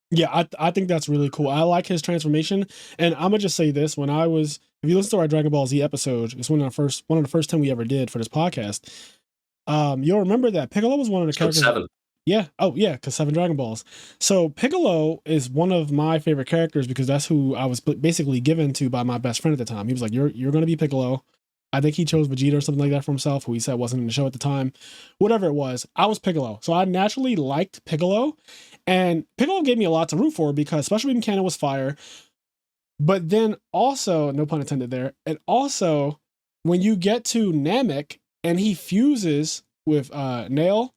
Yeah, I think that's really cool. I like his transformation, and I'm gonna just say this: if you listen to our Dragon Ball Z episode, it's one of the first 10 we ever did for this podcast. You'll remember that Piccolo was one of the characters. 7. Yeah. Oh, yeah, because 7 Dragon Balls. So Piccolo is one of my favorite characters because that's who I was basically given to by my best friend at the time. He was like, "You're going to be Piccolo." I think he chose Vegeta or something like that for himself, who he said wasn't in the show at the time. Whatever it was, I was Piccolo. So I naturally liked Piccolo, and Piccolo gave me a lot to root for because Special Beam Cannon was fire. But then also, no pun intended there, and also when you get to Namek and he fuses with Nail,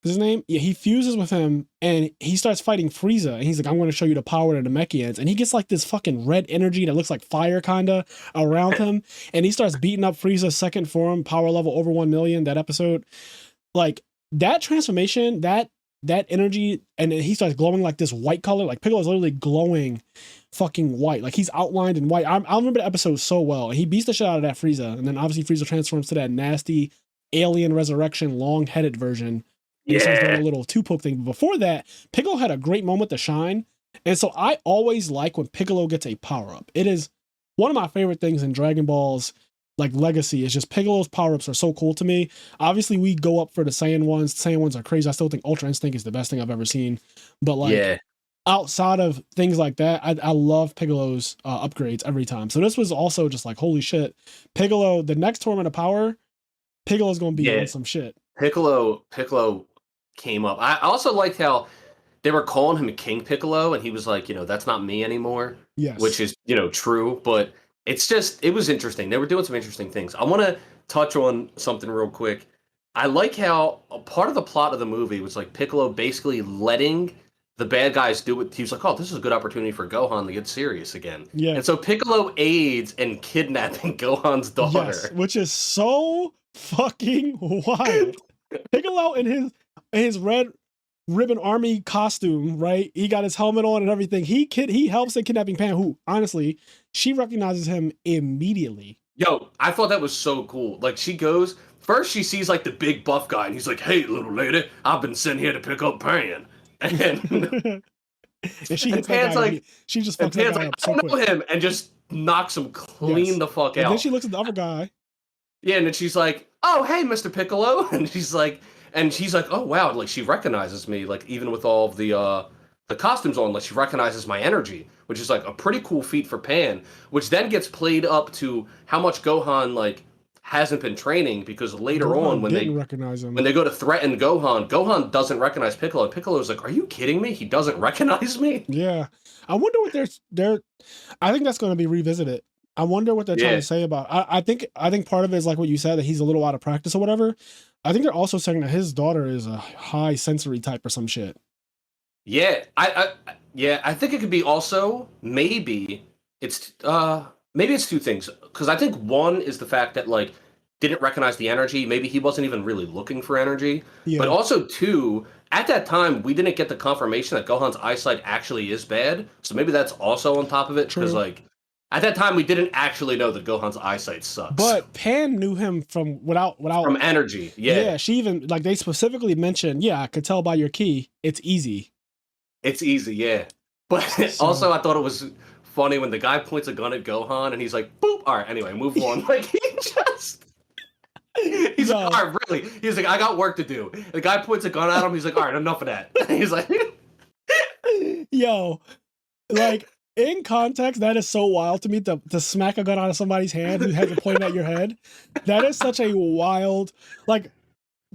is his name? Yeah, he fuses with him and he starts fighting Frieza. And he's like, I'm going to show you the power of the Namekians. And he gets like this fucking red energy that looks like fire kind of around him. And he starts beating up Frieza's second form, power level over 1 million, that episode. Like that transformation, that energy, and then he starts glowing like this white color. Like Piccolo's literally glowing fucking white. Like he's outlined in white. I remember the episode so well. And he beats the shit out of that Frieza. And then obviously Frieza transforms to that nasty alien resurrection long-headed version. And he starts doing a little two-poke thing. But before that, Piccolo had a great moment to shine. And so I always like when Piccolo gets a power-up. It is one of my favorite things in Dragon Ball's like legacy. Is just Piccolo's power-ups are so cool to me. Obviously, we go up for the Saiyan ones. Saiyan ones are crazy. I still think Ultra Instinct is the best thing I've ever seen. But like outside of things like that, I love Piccolo's upgrades every time. So this was also just like, holy shit. Piccolo, the next tournament of power, Piccolo's going to be on some shit. Piccolo came up. I also liked how they were calling him King Piccolo, and he was like, that's not me anymore. Yes. Which is, true, but it was interesting. They were doing some interesting things. I want to touch on something real quick. I like how a part of the plot of the movie was like Piccolo basically letting the bad guys do it. He was like, oh, this is a good opportunity for Gohan to get serious again. Yeah. And so Piccolo aids in kidnapping Gohan's daughter. Yes, which is so fucking wild. Piccolo in his red ribbon army costume, right? He got his helmet on and everything. He helps in kidnapping Pan, who honestly, she recognizes him immediately. Yo, I thought that was so cool. Like she goes first, she sees like the big buff guy, and he's like, "Hey, little lady, I've been sent here to pick up Pan." And she hits Pan's that guy, like, she just fucks that guy up so I don't know quick. him, and just knocks him clean the fuck out. And then she looks at the other guy. Yeah, and then she's like, "Oh, hey, Mr. Piccolo," and she's like, "Oh wow," like she recognizes me, like even with all of the costumes on, like she recognizes my energy, which is like a pretty cool feat for Pan, which then gets played up to how much Gohan like hasn't been training, because later on when they recognize him, when they go to threaten Gohan doesn't recognize Piccolo, and Piccolo's like, "Are you kidding me? He doesn't recognize me?" Yeah, I wonder what they're. I think that's going to be revisited. I wonder what they're trying to say about. I think part of it is like what you said, that he's a little out of practice or whatever. I think they're also saying that his daughter is a high sensory type or some shit. Yeah, I think it could be also maybe it's two things, because I think one is the fact that like didn't recognize the energy. Maybe he wasn't even really looking for energy. Yeah. But also two, at that time we didn't get the confirmation that Gohan's eyesight actually is bad. So maybe that's also on top of it, because like at that time we didn't actually know that Gohan's eyesight sucks. But Pan knew him from without from energy. Yeah, she even like they specifically mentioned. Yeah, I could tell by your ki. It's easy. It's easy, yeah. But also, I thought it was funny when the guy points a gun at Gohan and he's like, boop. All right, anyway, move on. Like, he's like, all right, really? He's like, I got work to do. The guy points a gun at him. He's like, all right, enough of that. He's like, yo, like, in context, that is so wild to me, to smack a gun out of somebody's hand who has it pointed at your head. That is such a wild, like,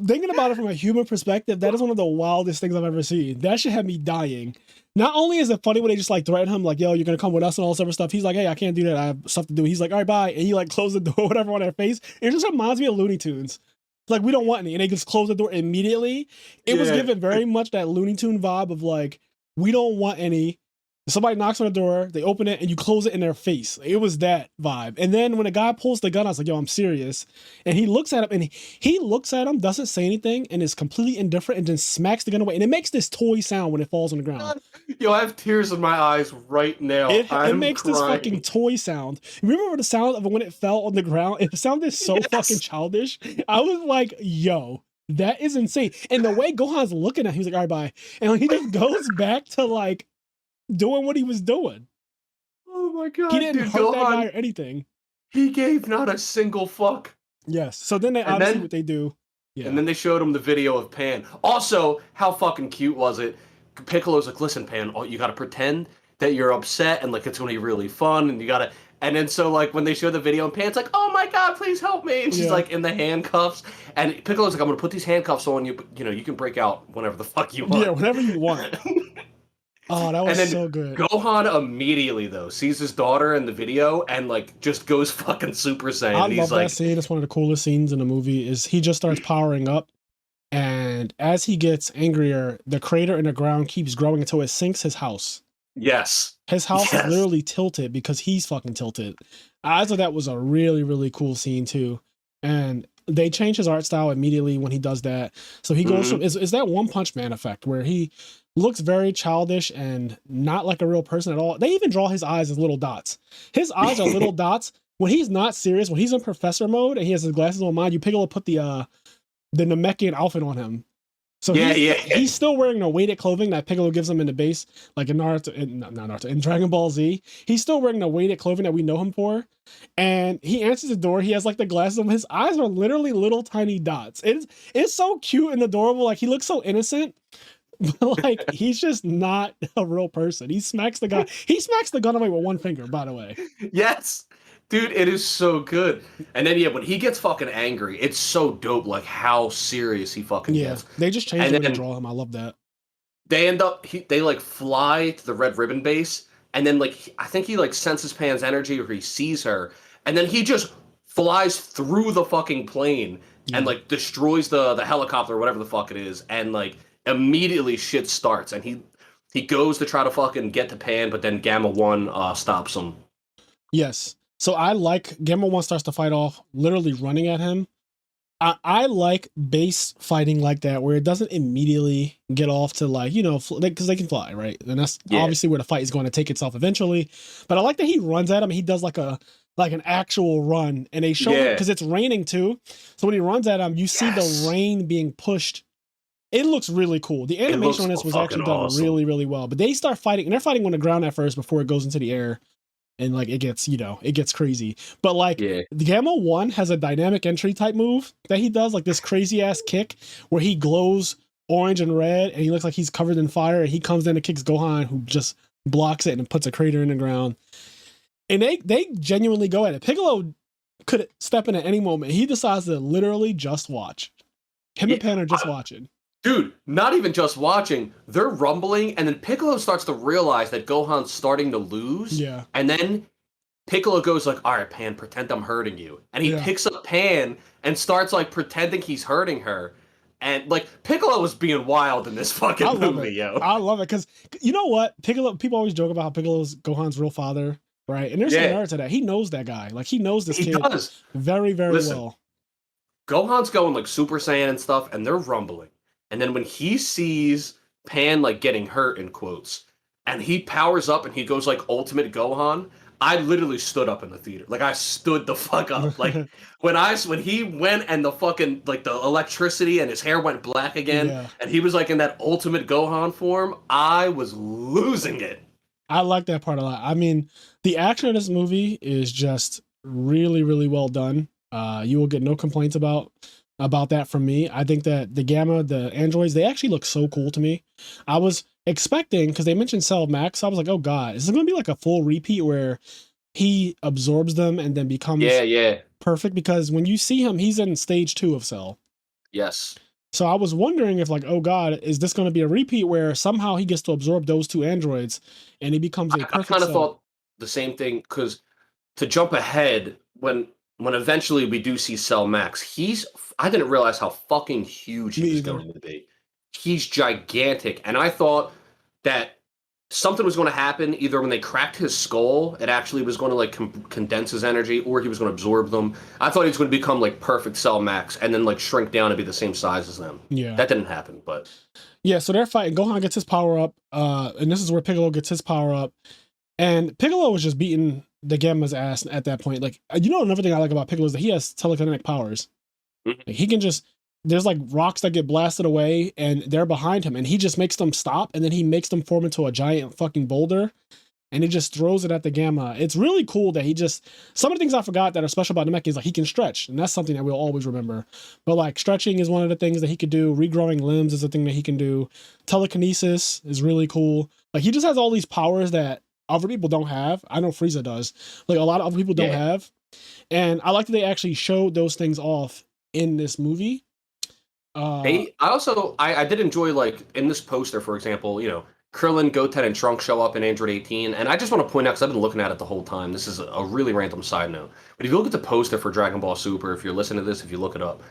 thinking about it from a human perspective, that is one of the wildest things I've ever seen. That should have me dying. Not only is it funny when they just like threaten him, like, yo, you're gonna come with us and all this other stuff. He's like, hey, I can't do that. I have stuff to do. He's like, all right, bye. And he like closed the door, whatever, on their face. It just reminds me of Looney Tunes. Like, we don't want any. And they just close the door immediately. It was given very much that Looney Tune vibe of like, we don't want any. Somebody knocks on the door, they open it, and you close it in their face. It was that vibe. And then when a guy pulls the gun, I was like, yo, I'm serious. And he looks at him, and he looks at him, doesn't say anything, and is completely indifferent, and then smacks the gun away. And it makes this toy sound when it falls on the ground. Yo, I have tears in my eyes right now. It makes this fucking toy sound. Remember the sound of when it fell on the ground? It sounded so fucking childish. I was like, yo, that is insane. And the way Gohan's looking at him, he's like, all right, bye. And he just goes back to like, doing what he was doing. Oh my god, he didn't hurt that guy or anything. He gave not a single fuck. Yes. So then they obviously what they do And Yeah. then they showed him the video of Pan. Also, how fucking cute was it? Piccolo's like, listen, Pan, you gotta pretend that you're upset and like it's gonna be really fun and you gotta and then so like when they show the video and Pan's like, oh my god, please help me. And she's Yeah. like in the handcuffs. And Piccolo's like, I'm gonna put these handcuffs on you, but you know, you can break out whenever the fuck you want. Yeah, whenever you want. Oh, that And was then so good. Gohan immediately though sees his daughter in the video and like just goes fucking Super Saiyan. I And love he's that like, scene. It's one of the coolest scenes in the movie. Is he just starts powering up, and as he gets angrier, the crater in the ground keeps growing until it sinks his house. yes, His house is yes, literally tilted because he's fucking tilted. I thought that was a really, really cool scene too. And they change his art style immediately when he does that. So he goes from is that One Punch Man effect where he looks very childish and not like a real person at all. They even draw his eyes as little dots. His eyes are little dots. When he's not serious, when he's in professor mode and he has his glasses on, mind you, Piccolo put the Namekian outfit on him. So he's still wearing the weighted clothing that Piccolo gives him in the base, like in Naruto, not Naruto, in Dragon Ball Z. He's still wearing the weighted clothing that we know him for. And he answers the door. He has like the glasses on. His eyes are literally little tiny dots. It's so cute and adorable. Like he looks so innocent, but like he's just not a real person. He smacks the guy. He smacks the gun away with one finger, by the way. yes. Dude, it is so good. And then yeah, when he gets fucking angry, it's so dope like how serious he fucking Yeah, gets. they just changed And the way to then draw him. I love that. they end up they like fly to the Red Ribbon base and then like I think he like senses Pan's energy or he sees her and then he just flies through the fucking plane and Yeah. like destroys the helicopter or whatever the fuck it is and like immediately shit starts and he goes to try to fucking get to Pan but then Gamma 1 stops him. Yes. So I like Gamma 1 starts to fight off, literally running at him. I like base fighting like that, where it doesn't immediately get off to like, you know, because they can fly, right? And that's obviously where the fight is going to take itself eventually. But I like that he runs at him. He does like an actual run, and they show it because it's raining too. So when he runs at him, you see the rain being pushed. It looks really cool. The animation on this was actually done really, really well. But they start fighting, and they're fighting on the ground at first before it goes into the air. And like it gets crazy. But like the Gamma 1 has a dynamic entry type move that he does, like this crazy ass kick where he glows orange and red and he looks like he's covered in fire and he comes in and kicks Gohan, who just blocks it and puts a crater in the ground. And they genuinely go at it. Piccolo could step in at any moment. He decides to literally just watch. Him and Pan are just watching. Dude, not even just watching. They're rumbling, and then Piccolo starts to realize that Gohan's starting to lose. Yeah. And then Piccolo goes like, all right, Pan, pretend I'm hurting you. And he picks up Pan and starts like pretending he's hurting her. And like Piccolo was being wild in this fucking movie, yo. I love it because you know what? Piccolo, people always joke about how Piccolo's Gohan's real father, right? And there's some merit to that. He knows that guy. Like he knows this kid very, very well. Gohan's going like Super Saiyan and stuff, and they're rumbling. And then when he sees Pan like getting hurt in quotes, and he powers up and he goes like Ultimate Gohan, I literally stood up in the theater. Like I stood the fuck up. Like when he went and the fucking like the electricity and his hair went black again, and he was like in that Ultimate Gohan form, I was losing it. I like that part a lot. I mean, the action of this movie is just really, really well done. You will get no complaints about that from me. I think that the Gamma, the androids, they actually look so cool to me. I was expecting, because they mentioned Cell Max, I was like, oh god, is it going to be like a full repeat where he absorbs them and then becomes perfect? Because when you see him, he's in stage 2 of Cell. Yes. So I was wondering if like, oh god, is this going to be a repeat where somehow he gets to absorb those 2 androids and he becomes a perfect I kind of Cell? thought the same thing, because to jump ahead, when eventually we do see Cell Max, I didn't realize how fucking huge he was going to be. He's gigantic. And I thought that something was going to happen either when they cracked his skull, it actually was going to like condense his energy, or he was going to absorb them. I thought he was going to become like perfect Cell Max and then like shrink down and be the same size as them. Yeah. That didn't happen, but. Yeah, so they're fighting. Gohan gets his power up, and this is where Piccolo gets his power up. And Piccolo was just beating the Gamma's ass at that point. Like, you know, another thing I like about Piccolo is that he has telekinetic powers. Like, he can just, there's like rocks that get blasted away and they're behind him and he just makes them stop and then he makes them form into a giant fucking boulder. and he just throws it at the Gamma. It's really cool that he just, some of the things I forgot that are special about Namek is like he can stretch, and that's something that we'll always remember. But like stretching is one of the things that he could do. Regrowing limbs is a thing that he can do. Telekinesis is really cool. Like he just has all these powers that other people don't have. I know Frieza does. Like a lot of other people don't have. And I like that they actually showed those things off in this movie. I did enjoy, like, in this poster, for example, you know, Krillin, Goten, and Trunks show up in Android 18, and I just want to point out, because I've been looking at it the whole time, this is a really random side note, but if you look at the poster for Dragon Ball Super, if you're listening to this, if you look it up,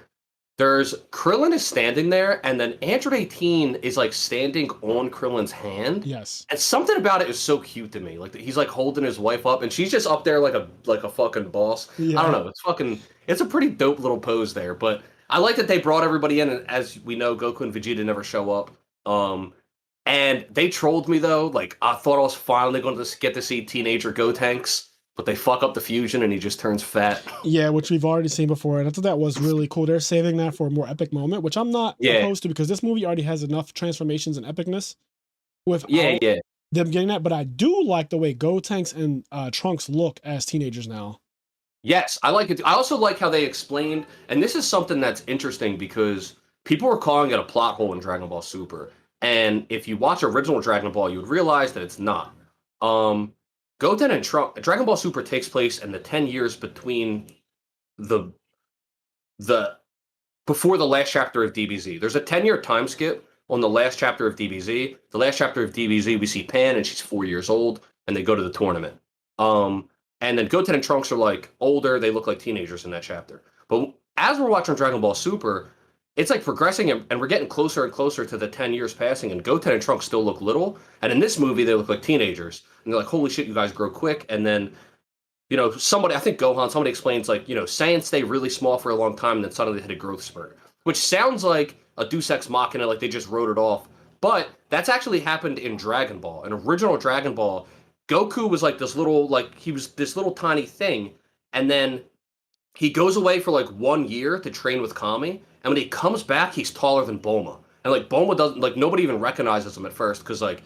there's Krillin is standing there, and then Android 18 is, like, standing on Krillin's hand. Yes. And something about it is so cute to me. Like, he's, like, holding his wife up, and she's just up there like a fucking boss. Yeah. I don't know. It's a pretty dope little pose there, but I like that they brought everybody in, and as we know, Goku and Vegeta never show up. And they trolled me, though. Like, I thought I was finally going to get to see teenager Gotenks, but they fuck up the fusion and he just turns fat. Yeah, which we've already seen before, and I thought that was really cool. They're saving that for a more epic moment, which I'm not opposed to, because this movie already has enough transformations and epicness without them getting that. But I do like the way Gotenks and Trunks look as teenagers now. Yes, I like it. I also like how they explained, and this is something that's interesting because people were calling it a plot hole in Dragon Ball Super. And if you watch original Dragon Ball, you would realize that it's not. Goten and Trunks, Dragon Ball Super takes place in the 10 years between the before the last chapter of DBZ. There's a 10-year time skip on the last chapter of DBZ. The last chapter of DBZ, we see Pan, and she's 4 years old, and they go to the tournament. And then Goten and Trunks are like older; they look like teenagers in that chapter. But as we're watching Dragon Ball Super, it's like progressing, and we're getting closer and closer to the 10 years passing, and Goten and Trunks still look little. And in this movie, they look like teenagers. And they're like, holy shit, you guys grow quick. And then, you know, somebody explains, like, you know, Saiyans stay really small for a long time, and then suddenly hit a growth spurt. Which sounds like a Deus Ex Machina, like they just wrote it off. But that's actually happened in Dragon Ball. In original Dragon Ball, Goku was like this little, like, he was this little tiny thing. And then he goes away for like 1 year to train with Kami. And when he comes back, he's taller than Bulma. And, like, Bulma doesn't, like, nobody even recognizes him at first because, like,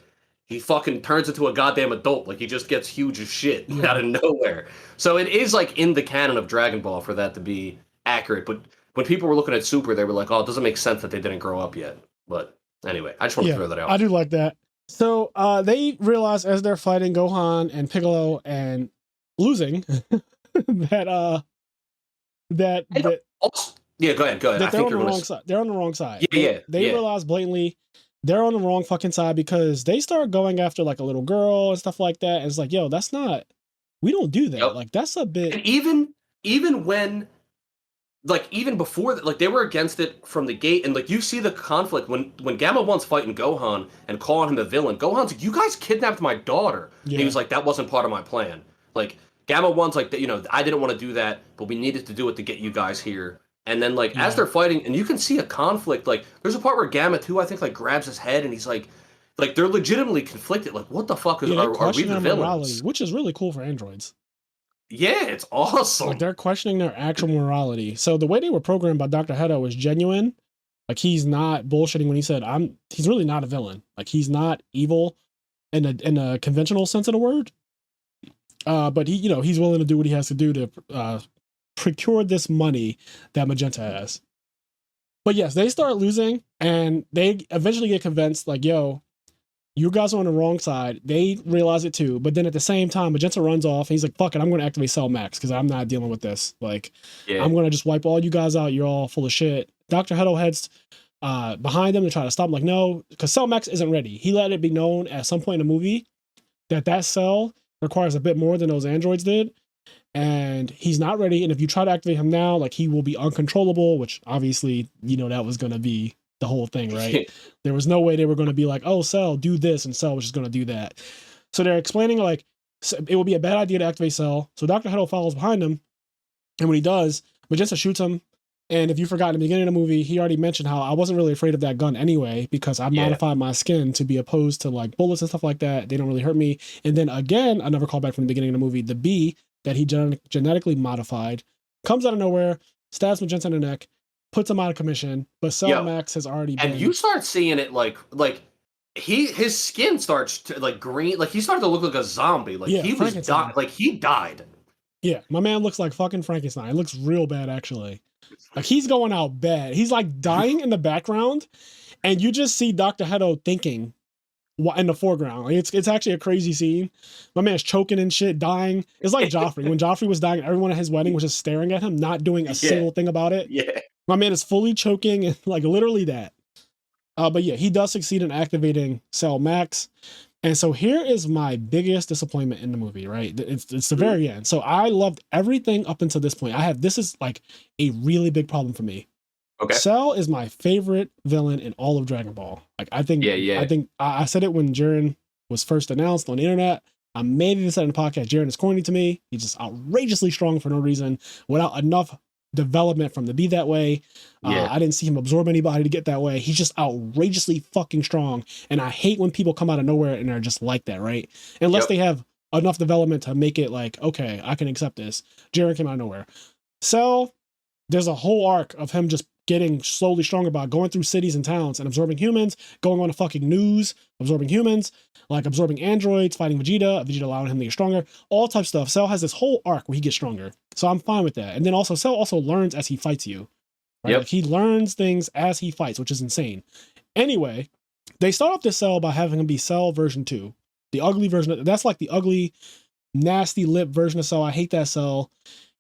he fucking turns into a goddamn adult. Like, he just gets huge as shit out of nowhere. So it is, like, in the canon of Dragon Ball for that to be accurate. But when people were looking at Super, they were like, oh, it doesn't make sense that they didn't grow up yet. But anyway, I just want to throw that out. I do like that. So they realize as they're fighting Gohan and Piccolo and losing that yeah, go ahead. That they're on the wrong side. They're on the wrong side. They realize blatantly they're on the wrong fucking side because they start going after like a little girl and stuff like that. And it's like, yo, that's not. We don't do that. Yep. Like that's a bit. And even when, like, even before that, like they were against it from the gate, and like you see the conflict when Gamma 1's fighting Gohan and calling him a villain. Gohan's like, you guys kidnapped my daughter. Yeah. And he was like, that wasn't part of my plan. Like Gamma 1's like, you know, I didn't want to do that, but we needed to do it to get you guys here. And then, like, as they're fighting, and you can see a conflict, like, there's a part where Gamma 2, I think, like, grabs his head, and he's like, they're legitimately conflicted. Like, what the fuck are we the villains? Morality, which is really cool for androids. Yeah, it's awesome. Like, they're questioning their actual morality. So the way they were programmed by Dr. Hedo was genuine. Like, he's not bullshitting when he said, he's really not a villain. Like, he's not evil in a conventional sense of the word. But he, you know, he's willing to do what he has to do to procure this money that Magenta has. But yes, they start losing, and they eventually get convinced, like, yo, you guys are on the wrong side. They realize it too. But then at the same time, Magenta runs off, and he's like, fuck it, I'm going to activate Cell Max because I'm not dealing with this. Like, I'm going to just wipe all you guys out. You're all full of shit. Dr. Hedo heads behind them to try to stop him. Like, no, because Cell Max isn't ready. He let it be known at some point in the movie that cell requires a bit more than those androids did. And he's not ready. And if you try to activate him now, like, he will be uncontrollable, which obviously, you know, that was going to be the whole thing, right? There was no way they were going to be like, oh, Cell, do this, and Cell was just going to do that. So they're explaining, like, it would be a bad idea to activate Cell. So Dr. Hedo follows behind him. And when he does, Magenta shoots him. And if you forgot in the beginning of the movie, he already mentioned how I wasn't really afraid of that gun anyway, because I modified my skin to be opposed to, like, bullets and stuff like that. They don't really hurt me. And then again, another callback from the beginning of the movie, the bee that he genetically modified comes out of nowhere, stabs Magenta in the neck, puts him out of commission, but Cell Max has already been... And you start seeing it like his skin starts to like green, like he started to look like a zombie. Like Yeah, he was like he died. Yeah, my man looks like fucking Frankenstein. It looks real bad, actually. Like he's going out bad. He's like dying in the background, and you just see Dr. Hedo thinking in the foreground. Like, it's actually a crazy scene. My man's choking and shit, dying. It's like Joffrey. When Joffrey was dying, everyone at his wedding was just staring at him, not doing a single thing about it. Yeah. My man is fully choking and like literally that. But yeah, he does succeed in activating Cell Max. And so here is my biggest disappointment in the movie, right? It's the very end. So I loved everything up until this point. This is like a really big problem for me. Okay. Cell is my favorite villain in all of Dragon Ball. Like I think I said it when Jiren was first announced on the internet. I maybe even said in the podcast, Jiren is corny to me. He's just outrageously strong for no reason, without enough development from to be that way. I didn't see him absorb anybody to get that way. He's just outrageously fucking strong. And I hate when people come out of nowhere and are just like that, right? Unless they have enough development to make it like, okay, I can accept this. Jiren came out of nowhere. Cell, there's a whole arc of him just getting slowly stronger by going through cities and towns and absorbing humans, going on the fucking news, absorbing humans, like absorbing androids, fighting Vegeta allowing him to get stronger, all types of stuff. Cell has this whole arc where he gets stronger. So I'm fine with that. And then also Cell also learns as he fights you. Right? Like he learns things as he fights, which is insane. Anyway, they start off this Cell by having him be Cell version 2. The ugly version, that's like the ugly, nasty lip version of Cell. I hate that Cell.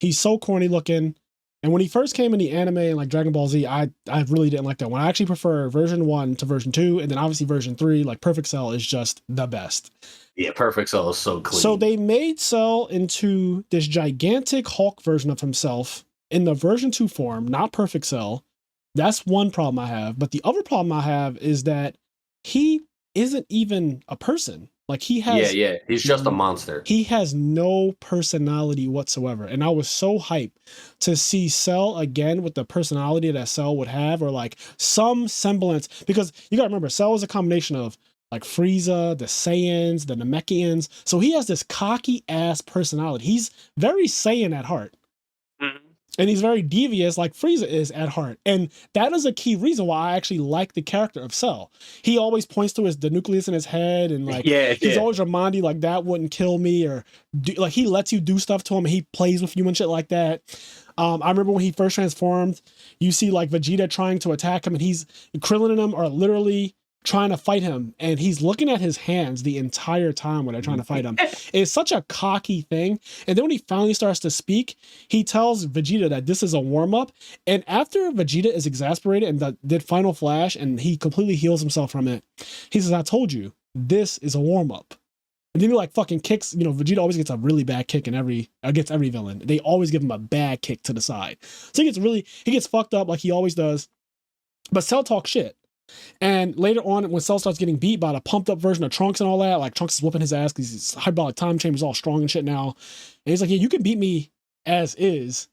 He's so corny looking. And when he first came in the anime and like Dragon Ball Z, I really didn't like that one. I actually prefer version 1 to version 2, and then obviously version 3, like Perfect Cell is just the best. Yeah, Perfect Cell is so clean. So they made Cell into this gigantic Hulk version of himself in the version 2 form, not Perfect Cell. That's one problem I have. But the other problem I have is that he isn't even a person. Like he has, he's just a monster. He has no personality whatsoever. And I was so hyped to see Cell again with the personality that Cell would have, or like some semblance, because you gotta remember, Cell is a combination of like Frieza, the Saiyans, the Namekians. So he has this cocky ass personality. He's very Saiyan at heart. And he's very devious like Frieza is at heart. And that is a key reason why I actually like the character of Cell. He always points to the nucleus in his head, and like he's always reminding like that wouldn't kill me, or like he lets you do stuff to him and he plays with you and shit like that. I remember when he first transformed, you see like Vegeta trying to attack him, and Krillin and him are literally trying to fight him, and he's looking at his hands the entire time when they're trying to fight him. It's such a cocky thing. And then when he finally starts to speak, he tells Vegeta that this is a warm-up. And after Vegeta is exasperated and did Final Flash and he completely heals himself from it, he says, I told you, this is a warm-up. And then he like fucking kicks, Vegeta always gets a really bad kick against every villain. They always give him a bad kick to the side. So he gets fucked up like he always does. But Cell talks shit. And later on, when Cell starts getting beat by the pumped up version of Trunks and all that, like Trunks is whooping his ass because his hyperbolic time chamber's all strong and shit now. And he's like, yeah, you can beat me as is,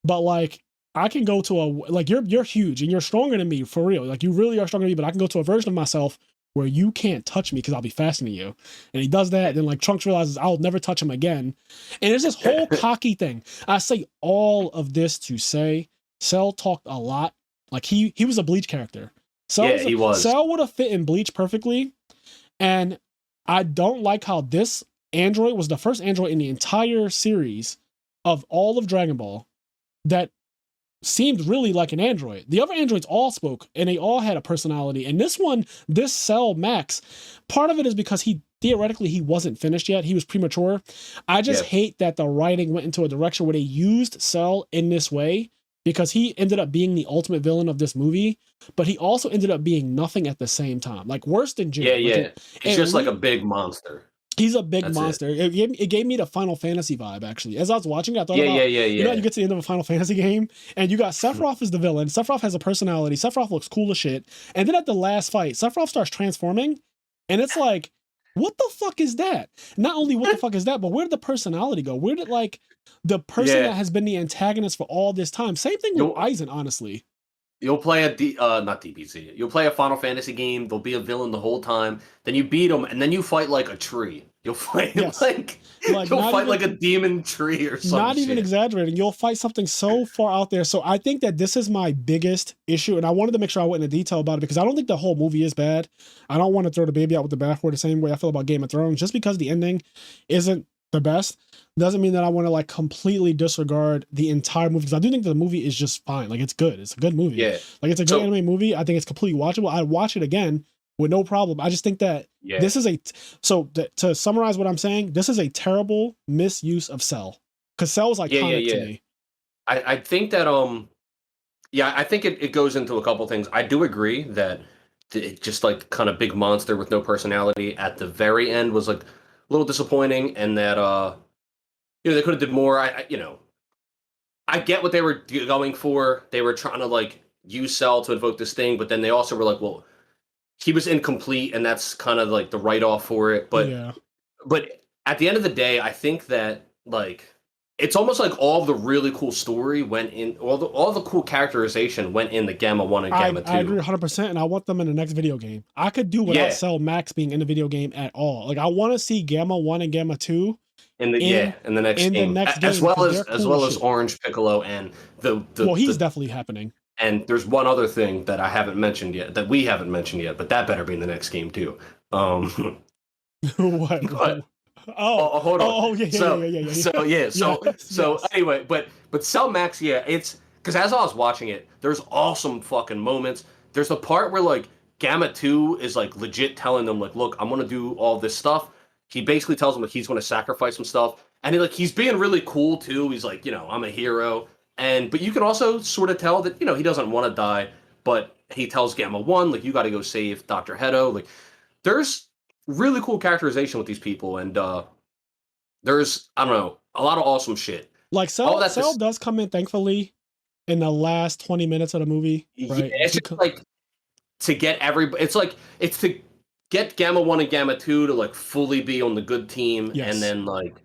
but like I can go to you're huge and you're stronger than me for real. Like you really are stronger than me, but I can go to a version of myself where you can't touch me because I'll be faster than you. And he does that. And then like Trunks realizes I'll never touch him again. And there's this whole cocky thing. I say all of this to say Cell talked a lot. Like he was a Bleach character. He was. Cell would have fit in Bleach perfectly. And I don't like how this android was the first android in the entire series of all of Dragon Ball that seemed really like an android. The other androids all spoke and they all had a personality. And this Cell Max, part of it is because he wasn't finished yet. He was premature. I just hate that the writing went into a direction where they used Cell in this way, because he ended up being the ultimate villain of this movie, but he also ended up being nothing at the same time. Like worse than Jiren. He's just like a big monster. He's a big monster. It gave me the Final Fantasy vibe, actually. As I was watching it, I thought you get to the end of a Final Fantasy game, and you got Sephiroth as the villain. Sephiroth has a personality. Sephiroth looks cool as shit. And then at the last fight, Sephiroth starts transforming, and it's like, what the fuck is that? Not only what the fuck is that, but where did the personality go? Where did like the person that has been the antagonist for all this time? Same thing with Aizen, honestly. You'll play not DBZ. You'll play a Final Fantasy game. There'll be a villain the whole time. Then you beat him, and then you fight like a tree. You'll fight Yes. like Like you'll not fight even, like a demon tree or some not even shit. exaggerating. You'll fight something so far out there. So I think that this is my biggest issue, and I wanted to make sure I went into detail about it because I don't think the whole movie is bad. I don't want to throw the baby out with the bathwater the same way I feel about Game of Thrones. Just because the ending isn't the best doesn't mean that I want to like completely disregard the entire movie, because I do think the movie is just fine. Like it's good. It's a good movie. Yeah. Like it's a good anime movie. I think it's completely watchable. I'd watch it again with no problem. I just think that this is to summarize what I'm saying, this is a terrible misuse of Cell, because Cell is iconic to me. I think that I think it goes into a couple things. I do agree that it just like kind of big monster with no personality at the very end was like a little disappointing, and that they could have did more. I get what they were going for. They were trying to like use Cell to invoke this thing, but then they also were like, well, he was incomplete, and that's kind of like the write-off for it. But at the end of the day, I think that like it's almost like all the really cool story went in, all the cool characterization went in the Gamma 1 and Gamma 2. I agree 100%, and I want them in the next video game. I could do without Cell Max being in the video game at all. Like I want to see Gamma 1 and Gamma 2 in the next game, as well as Orange Piccolo and he's definitely happening. And there's one other thing that I haven't mentioned yet, that we haven't mentioned yet, but that better be in the next game too. What? Hold on. Yeah. So anyway, but Cell Max, it's because as I was watching it, there's awesome fucking moments. There's the part where like Gamma 2 is like legit telling them like, look, I'm gonna do all this stuff. He basically tells them like he's gonna sacrifice some stuff, and he's being really cool too. He's like, I'm a hero. But you can also sort of tell that, he doesn't want to die, but he tells Gamma 1, like, you got to go save Dr. Hedo. Like, there's really cool characterization with these people, and there's, I don't know, a lot of awesome shit. Like, Cell does come in, thankfully, in the last 20 minutes of the movie, right? Yeah, it's just like, to get everybody, it's to get Gamma 1 and Gamma 2 to, like, fully be on the good team, and then, like,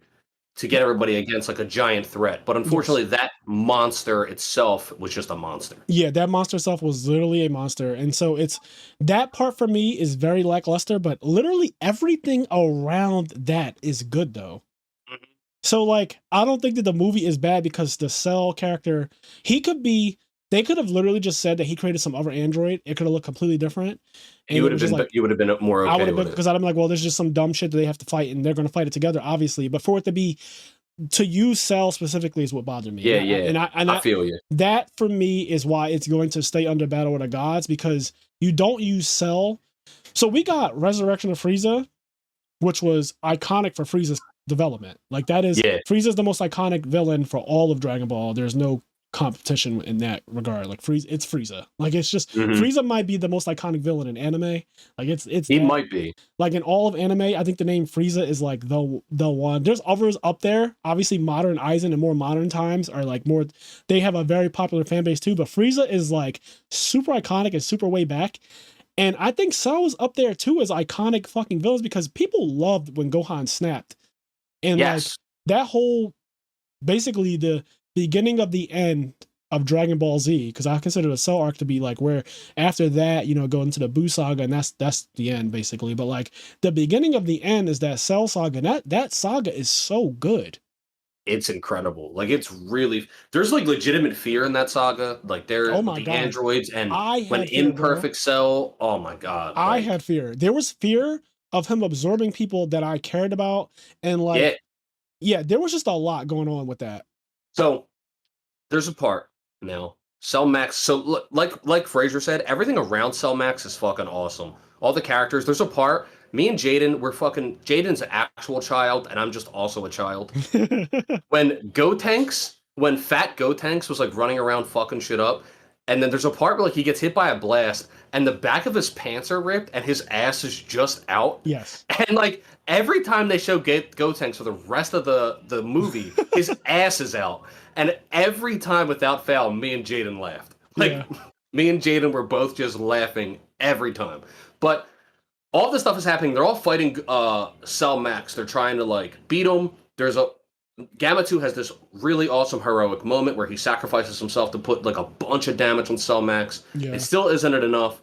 to get everybody against like a giant threat. But unfortunately, that monster itself was just a monster. Yeah, that monster itself was literally a monster. And so that part for me is very lackluster, but literally everything around that is good though. Mm-hmm. So like, I don't think that the movie is bad because the Cell character, they could have literally just said that he created some other android. It could have looked completely different. And you would have been more okay. I would have been, because I'd been like, well, there's just some dumb shit that they have to fight, and they're going to fight it together, obviously. But for it to use Cell specifically is what bothered me. Yeah, and I feel you. That for me is why it's going to stay under Battle of the Gods, because you don't use Cell. So we got Resurrection of Frieza, which was iconic for Frieza's development. Like that is Frieza's the most iconic villain for all of Dragon Ball. There's no competition in that regard. Like it's Frieza. Like it's just Frieza might be the most iconic villain in anime. Like he might be. Like in all of anime, I think the name Frieza is like the one. There's others up there. Obviously, modern Aizen and more modern times are like more. They have a very popular fan base too. But Frieza is like super iconic and super way back. And I think Cell's up there too as iconic fucking villains, because people loved when Gohan snapped. And like that whole, basically the beginning of the end of Dragon Ball Z, because I consider the Cell arc to be like where after that, go into the Buu saga, and that's the end basically. But like the beginning of the end is that Cell saga, and that saga is so good. It's incredible. Like it's really, there's like legitimate fear in that saga. Like the androids, and when imperfect Cell, oh my god. I had fear. There was fear of him absorbing people that I cared about, and like there was just a lot going on with that. So there's a part now, Cell Max. So like Fraser said, everything around Cell Max is fucking awesome. All the characters. There's a part. Me and Jaden, Jaden's an actual child, and I'm just also a child. when Fat Gotenks was like running around fucking shit up, and then there's a part where like he gets hit by a blast, and the back of his pants are ripped, and his ass is just out. Yes. And like every time they show Gotenks for the rest of the movie, his ass is out. And every time without fail, me and Jaden laughed. Me and Jaden were both just laughing every time. But all this stuff is happening. They're all fighting Cell Max. They're trying to like beat him. Gamma 2 has this really awesome heroic moment where he sacrifices himself to put like a bunch of damage on Cell Max. Yeah. It still isn't enough.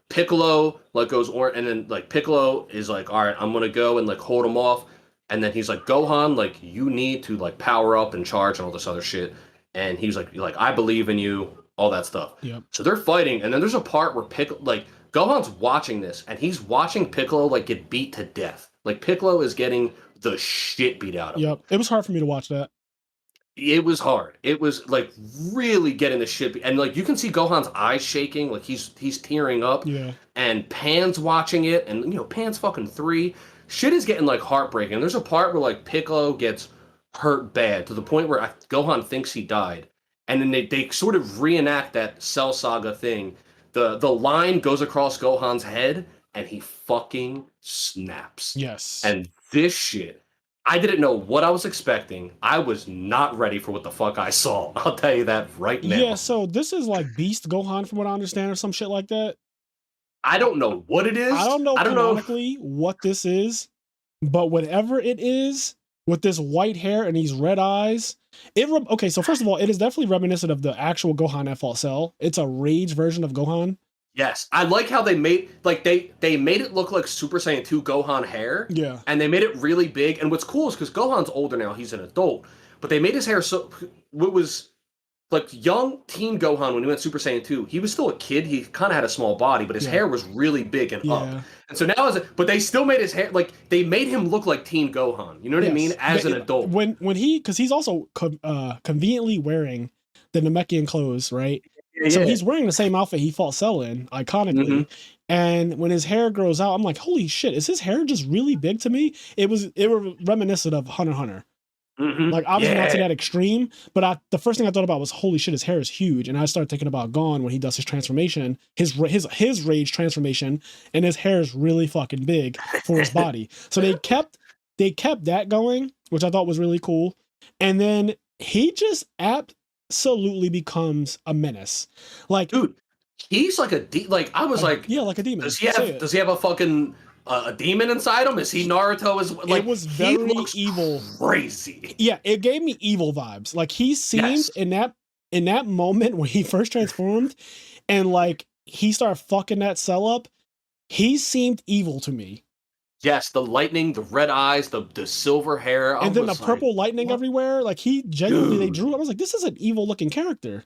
Piccolo like goes and then like Piccolo is like, all right, I'm gonna go and like hold him off. And then he's like, Gohan, like you need to like power up and charge and all this other shit. And he's like, I believe in you, all that stuff. Yep. So they're fighting, and then there's a part where Piccolo, like Gohan's watching this, and he's watching Piccolo like get beat to death. Like Piccolo is getting the shit beat out of him. Yep. It was hard for me to watch that. It was hard. It was like really getting the shit, and like you can see Gohan's eyes shaking, like he's tearing up. Yeah. And Pan's watching it, and Pan's fucking 3. Shit is getting like heartbreaking. There's a part where like Piccolo gets hurt bad to the point where Gohan thinks he died, and then they sort of reenact that Cell Saga thing. The line goes across Gohan's head, and he fucking snaps. Yes. And this shit, I didn't know what I was expecting. I was not ready for what the fuck I saw. I'll tell you that right now. Yeah, so this is like Beast Gohan from what I understand, or some shit like that. I don't know what it is. I don't know canonically what this is, but whatever it is, with this white hair and these red eyes, okay, so first of all, it is definitely reminiscent of the actual Gohan that fought Cell. It's a Rage version of Gohan. Yes, I like how they made they made it look like Super Saiyan 2 Gohan hair. Yeah, and they made it really big. And what's cool is because Gohan's older now; he's an adult. But they made his hair so what was like young teen Gohan when he went Super Saiyan 2. He was still a kid. He kind of had a small body, but his hair was really big and up. And so now but they still made his hair like they made him look like teen Gohan. You know what I mean? As an adult. When because he's also conveniently wearing the Namekian clothes, right? Yeah. So he's wearing the same outfit he fought Cell in, iconically. Mm-hmm. And when his hair grows out, I'm like, holy shit, is his hair just really big to me? It was reminiscent of Hunter x Hunter. Mm-hmm. Like obviously not to that extreme, but the first thing I thought about was, holy shit, his hair is huge. And I started thinking about Gon when he does his transformation, his rage transformation, and his hair is really fucking big for his body. So they kept that going, which I thought was really cool. And then he just absolutely becomes a menace. Like, dude, he's like I was like, yeah, like a demon. Does he have a fucking a demon inside him? Is he Naruto? Like, it was very evil, crazy. Yeah, it gave me evil vibes. Like he seemed in that moment when he first transformed, and like he started fucking that Cell up. He seemed evil to me. Yes, the lightning, the red eyes, the silver hair, and then the purple lightning everywhere. Like he genuinely, they drew. I was like, this is an evil looking character.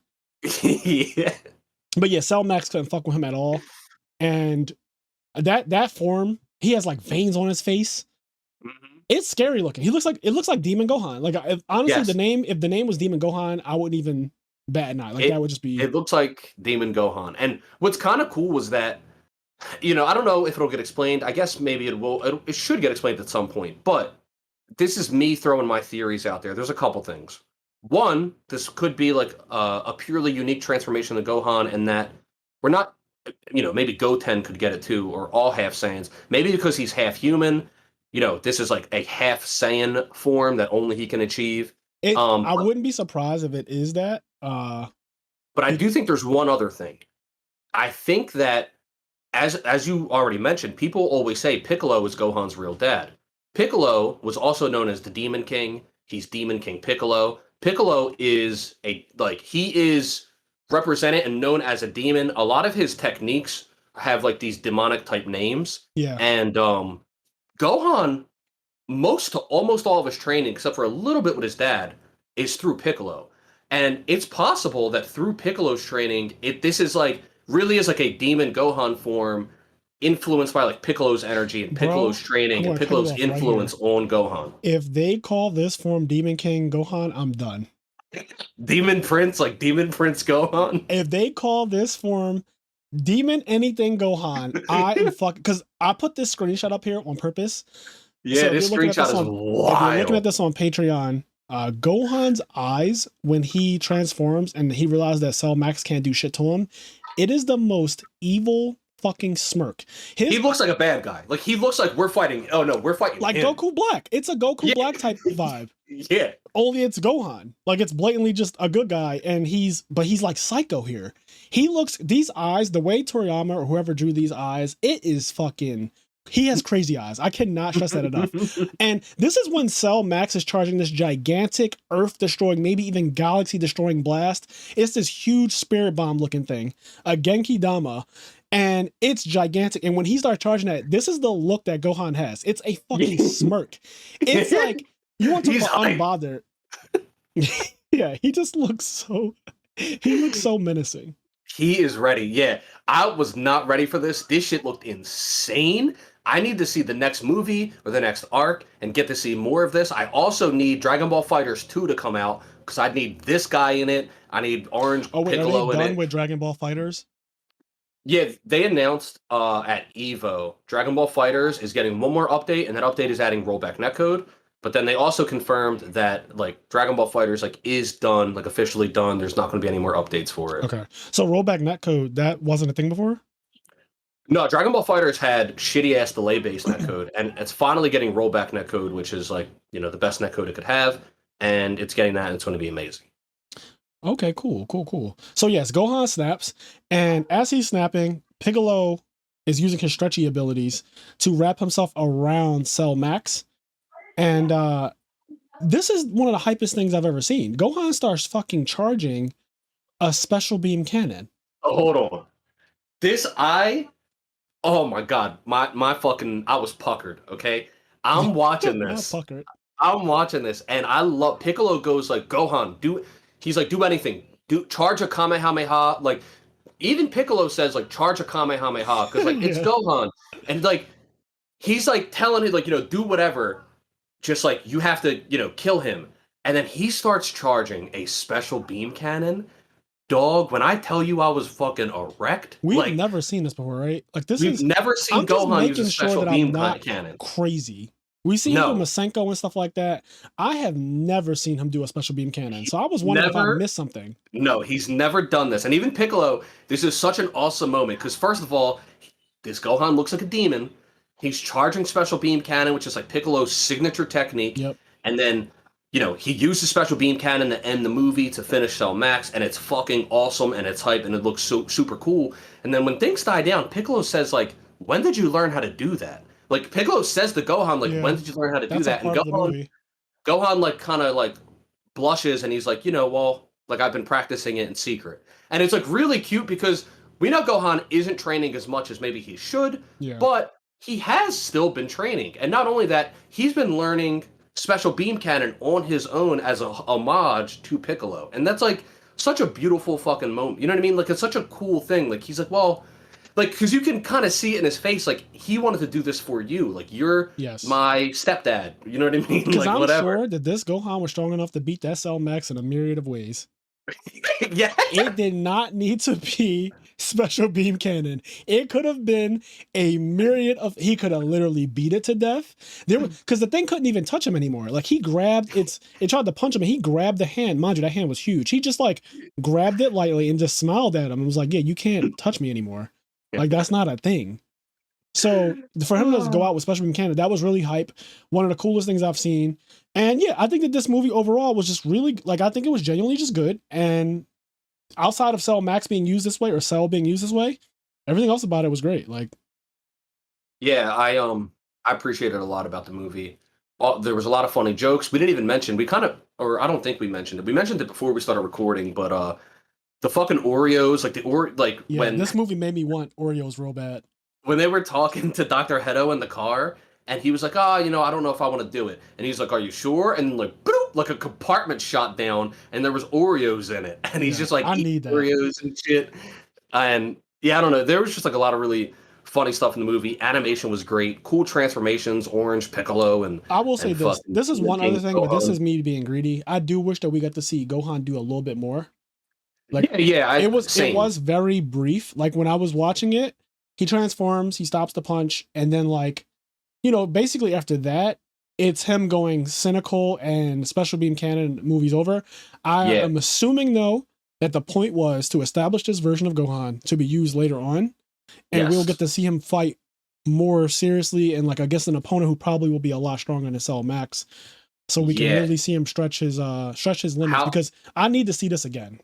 Yeah. But yeah, Cell Max couldn't fuck with him at all, and that form. He has like veins on his face. Mm-hmm. It's scary looking. It looks like Demon Gohan. Like honestly, if the name was Demon Gohan, I wouldn't even bat an eye. Like that would just be. It looks like Demon Gohan. And what's kind of cool was that, I don't know if it'll get explained. I guess maybe it will. It should get explained at some point. But this is me throwing my theories out there. There's a couple things. One, this could be like a purely unique transformation of Gohan, and that we're not. Maybe Goten could get it too, or all half Saiyans. Maybe because he's half human, this is like a half Saiyan form that only he can achieve. I wouldn't be surprised if it is that. But I do think there's one other thing. I think that, as you already mentioned, people always say Piccolo is Gohan's real dad. Piccolo was also known as the Demon King. He's Demon King Piccolo. Piccolo is he is represented and known as a demon. A lot of his techniques have like these demonic type names. Yeah. And Gohan, almost all of his training, except for a little bit with his dad, is through Piccolo. And it's possible that through Piccolo's training, this is like really is like a demon Gohan form influenced by like Piccolo's energy and Piccolo's training and Piccolo's influence on Gohan. If they call this form Demon King Gohan, I'm done. Demon Prince, like Demon Prince Gohan. If they call this form Demon anything Gohan, I am fucking, because I put this screenshot up here on purpose. Yeah, this screenshot is wild. If you're looking at this on Patreon, Gohan's eyes when he transforms and he realizes that Cell Max can't do shit to him, it is the most evil fucking smirk. He looks like a bad guy. Like he looks like we're fighting. Oh no, we're fighting like him. Goku Black. It's a Goku Black type vibe. Yeah. Only it's Gohan. Like it's blatantly just a good guy, and he's like psycho here. He looks, these eyes, the way Toriyama or whoever drew these eyes, it is fucking. He has crazy eyes. I cannot stress that enough. And this is when Cell Max is charging this gigantic earth-destroying, maybe even galaxy-destroying blast. It's this huge spirit bomb-looking thing, a Genki Dama. and it's gigantic. And when he starts charging that, this is the look that Gohan has. It's a fucking smirk. It's like, you want to talk about unbothered. Yeah, he just looks so, he looks so menacing. He is ready. Yeah, I was not ready for this. This shit looked insane. I need to see the next movie or the next arc and get to see more of this. I also need Dragon Ball FighterZ 2 to come out because I need this guy in it. I need Orange Piccolo are they in done it. with Dragon Ball FighterZ? Yeah, they announced at Evo, Dragon Ball FighterZ is getting one more update, and that update is adding rollback netcode. But then they also confirmed that like Dragon Ball FighterZ like is done, like officially done. There's not going to be any more updates for it. Okay, so rollback netcode, that wasn't a thing before? No, Dragon Ball FighterZ had shitty ass delay based netcode, and it's finally getting rollback netcode, which is like, you know, the best netcode it could have, and it's getting that, and it's going to be amazing. Okay, cool. So yes, Gohan snaps, and as he's snapping, Piccolo is using his stretchy abilities to wrap himself around Cell Max. And this is one of the hypest things I've ever seen. Gohan starts fucking charging a special beam cannon. Oh, hold on. Oh my god, my fucking, I was puckered, okay? I'm watching this. I'm watching this, and I love, Piccolo goes like, Gohan, he's like, do anything. Charge a Kamehameha. Like, even Piccolo says, like, charge a Kamehameha, because, like, it's Gohan. And, like, he's, like, telling him, like, you know, do whatever. Just, like, you have to, you know, kill him. And then he starts charging a special beam cannon. Dog, when I tell you I was fucking erect. We've never seen this before, right? Like, we've never seen Gohan use a special beam cannon. Crazy. We've seen him do Masenko and stuff like that. I have never seen him do a special beam cannon. So I was wondering if I missed something. No, he's never done this. And even Piccolo, this is such an awesome moment. Because first of all, this Gohan looks like a demon. He's charging special beam cannon, which is like Piccolo's signature technique. Yep. And then, you know, he uses special beam cannon to end the movie to finish Cell Max. And it's fucking awesome. And it's hype. And it looks so super cool. And then when things die down, Piccolo says, like, when did you learn how to do that? Like, Piccolo says to Gohan, like, when did you learn how to do that? And Gohan, like, kind of, like, blushes, and he's like, you know, well, like, I've been practicing it in secret. And it's, like, really cute because we know Gohan isn't training as much as maybe he should, but he has still been training. And not only that, he's been learning special beam cannon on his own as a homage to Piccolo. And that's, like, such a beautiful fucking moment. You know what I mean? Like, it's such a cool thing. Like, he's like, well... Like, because you can kind of see it in his face, like, he wanted to do this for you. Like, you're my stepdad. You know what I mean? Because like, I'm sure that this Gohan was strong enough to beat that Cell Max in a myriad of ways. Yeah. It did not need to be special beam cannon. It could have been a myriad of... He could have literally beat it to death. Because the thing couldn't even touch him anymore. Like, he grabbed... It tried to punch him, and he grabbed the hand. Mind you, that hand was huge. He just, like, grabbed it lightly and just smiled at him and was like, yeah, you can't touch me anymore. Like, that's not a thing. So for him to go out with special beam cannon, that was really hype. One of the coolest things I've seen. And yeah, I think that this movie overall was just really, like, I think it was genuinely just good. And outside of Cell Max being used this way, or Cell being used this way, everything else about it was great. Like, yeah, I appreciated a lot about the movie. There was a lot of funny jokes. We didn't even mention, I don't think we mentioned it. We mentioned it before we started recording, but the fucking Oreos, like when this movie made me want Oreos real bad. When they were talking to Dr. Hedo in the car, and he was like, you know, I don't know if I want to do it. And he's like, are you sure? And like, boop, like a compartment shot down, and there was Oreos in it. And he's just like, I need Oreos and shit. And yeah, I don't know. There was just like a lot of really funny stuff in the movie. Animation was great. Cool transformations, Orange, Piccolo, and I will say this. This is one other thing, but this is me being greedy. I do wish that we got to see Gohan do a little bit more. Like, it was very brief. Like, when I was watching it, he transforms, he stops the punch, and then, like, you know, basically after that, it's him going cynical and special beam cannon, movie's over. I am assuming, though, that the point was to establish this version of Gohan to be used later on, and we'll get to see him fight more seriously, and, like, I guess an opponent who probably will be a lot stronger than Cell Max, so we can really see him stretch his limits, because I need to see this again.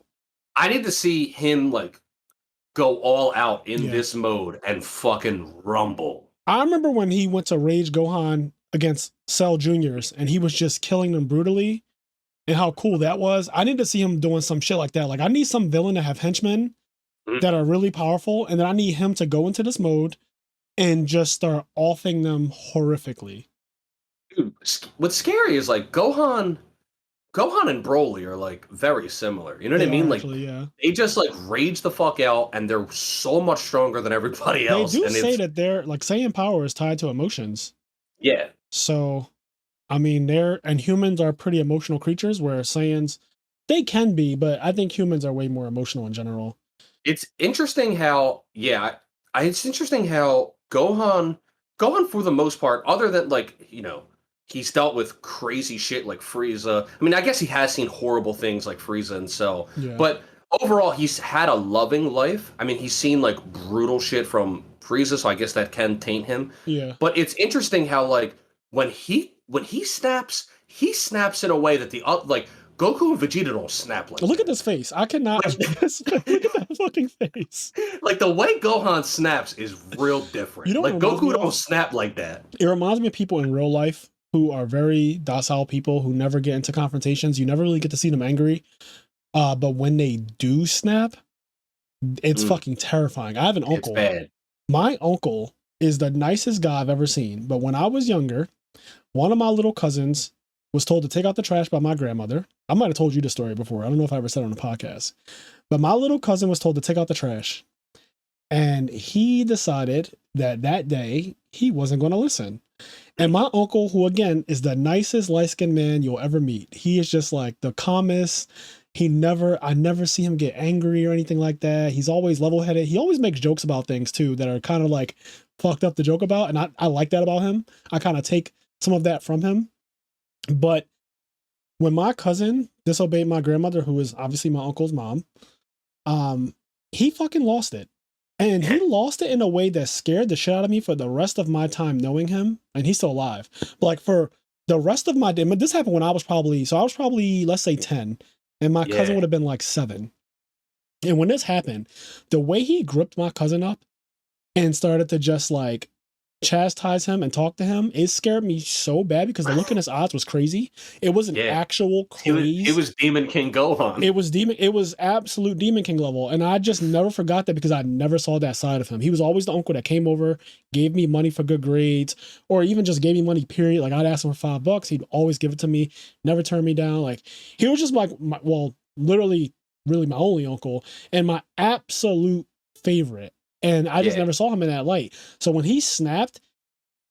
I need to see him, like, go all out in this mode and fucking rumble. I remember when he went to Rage Gohan against Cell Juniors, and he was just killing them brutally, and how cool that was. I need to see him doing some shit like that. Like, I need some villain to have henchmen Mhm. that are really powerful, and then I need him to go into this mode and just start offing them horrifically. Dude, what's scary is like Gohan and Broly are like very similar. You know what They I mean? are Like actually, yeah. they just like rage the fuck out, and they're so much stronger than everybody They else. do And say it's that they're like Saiyan power is tied to emotions. yeah, So, I mean, and humans are pretty emotional creatures, where Saiyans, they can be, but I think humans are way more emotional in general. it's interesting how it's interesting how Gohan for the most part, other than like he's dealt with crazy shit like Frieza. I mean, I guess he has seen horrible things like Frieza and Cell, Yeah. but overall, he's had a loving life. I mean, he's seen like brutal shit from Frieza, so I guess that can taint him. Yeah. But it's interesting how like when he snaps in a way that the like Goku and Vegeta don't snap like Look at that. this face. I cannot. Like, Look at that fucking face. like the way Gohan snaps is real different. You know what Like it reminds me Goku don't of? snap like that. It reminds me of people in real life who are very docile people who never get into confrontations. You never really get to see them angry. But when they do snap, it's fucking terrifying. I have an It's uncle. bad. My uncle is the nicest guy I've ever seen. But when I was younger, one of my little cousins was told to take out the trash by my grandmother. I might have told you the story before. I don't know if I ever said it on the podcast. But my little cousin was told to take out the trash. And he decided that that day he wasn't going to listen. And my uncle, who again is the nicest light-skinned man you'll ever meet, he is just like the calmest. I never see him get angry or anything like that. He's always level-headed. He always makes jokes about things too that are kind of like fucked up to joke about. And I like that about him. I kind of take some of that from him. But when my cousin disobeyed my grandmother, who is obviously my uncle's mom, he fucking lost it. And he lost it in a way that scared the shit out of me for the rest of my time knowing him. And he's still alive. But like for the rest of my day, this happened when I was probably, let's say 10. And my cousin would have been like 7. And when this happened, the way he gripped my cousin up and started to just like chastise him and talk to him, it scared me so bad because the look in his eyes was crazy. It was an actual craze. It was Demon King Gohan. It was absolute Demon King level. And I just never forgot that because I never saw that side of him. He was always the uncle that came over, gave me money for good grades, or even just gave me money, period. Like I'd ask him for $5. He'd always give it to me, never turn me down. Like he was just like, literally, really my only uncle and my absolute favorite. And I just never saw him in that light. So when he snapped,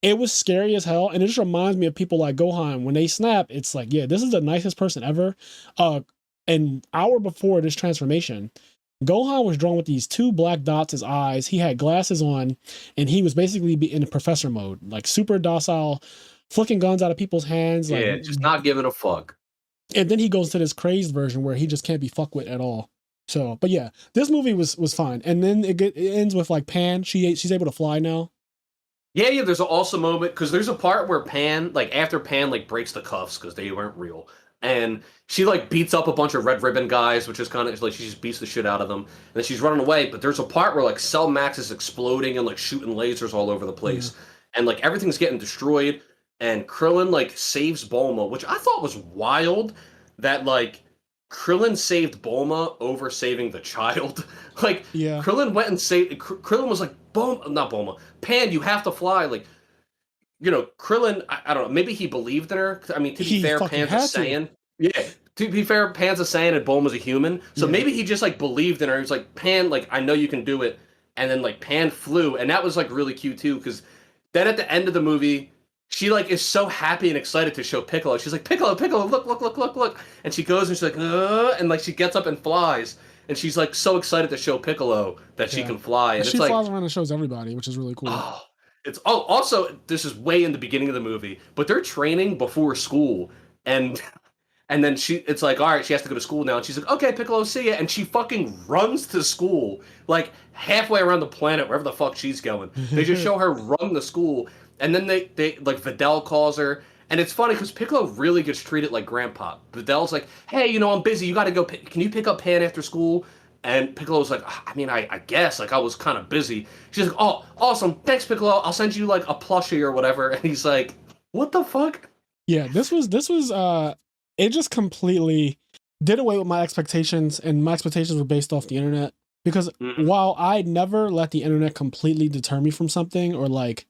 it was scary as hell. And it just reminds me of people like Gohan. When they snap, it's like, yeah, this is the nicest person ever. An hour before this transformation, Gohan was drawn with these 2 black dots as eyes. He had glasses on, and he was basically in professor mode, like super docile, flicking guns out of people's hands. Like, just not giving a fuck. And then he goes to this crazed version where he just can't be fucked with at all. So, but yeah, this movie was fine. And then it ends with like Pan. She's able to fly now. Yeah. There's also a moment because there's a part where Pan, like after Pan, like breaks the cuffs because they weren't real, and she like beats up a bunch of Red Ribbon guys, which is kind of like she just beats the shit out of them, and then she's running away. But there's a part where like Cell Max is exploding and like shooting lasers all over the place, and like everything's getting destroyed. And Krillin like saves Bulma, which I thought was wild. That like Krillin saved Bulma over saving the child. Like, Krillin went and saved. Krillin was like, not Bulma, Pan, you have to fly. Like, Krillin, I don't know, maybe he believed in her. I mean, to be fair, Pan's a Saiyan. Yeah, to be fair, Pan's a Saiyan and Bulma's a human. So maybe he just like believed in her. He was like, Pan, like, I know you can do it. And then like Pan flew. And that was like really cute too. Because then at the end of the movie, she like is so happy and excited to show Piccolo. She's like, Piccolo, look. And she goes and she's like, and like she gets up and flies. And she's like so excited to show Piccolo that she can fly. And she flies around and shows everybody, which is really cool. Also, this is way in the beginning of the movie, but they're training before school. And then it's like, all right, she has to go to school now. And she's like, okay, Piccolo, see ya. And she fucking runs to school, like halfway around the planet, wherever the fuck she's going. They just show her run to school. And then they like Videl calls her, and it's funny because Piccolo really gets treated like grandpa. Videl's like, hey, I'm busy. You got to go. Can you pick up Pan after school? And Piccolo's like, I mean, I guess. Like, I was kind of busy. She's like, oh, awesome. Thanks, Piccolo. I'll send you like a plushie or whatever. And he's like, what the fuck? Yeah, this was it just completely did away with my expectations, and my expectations were based off the internet. Because Mhm. while I never let the internet completely deter me from something or like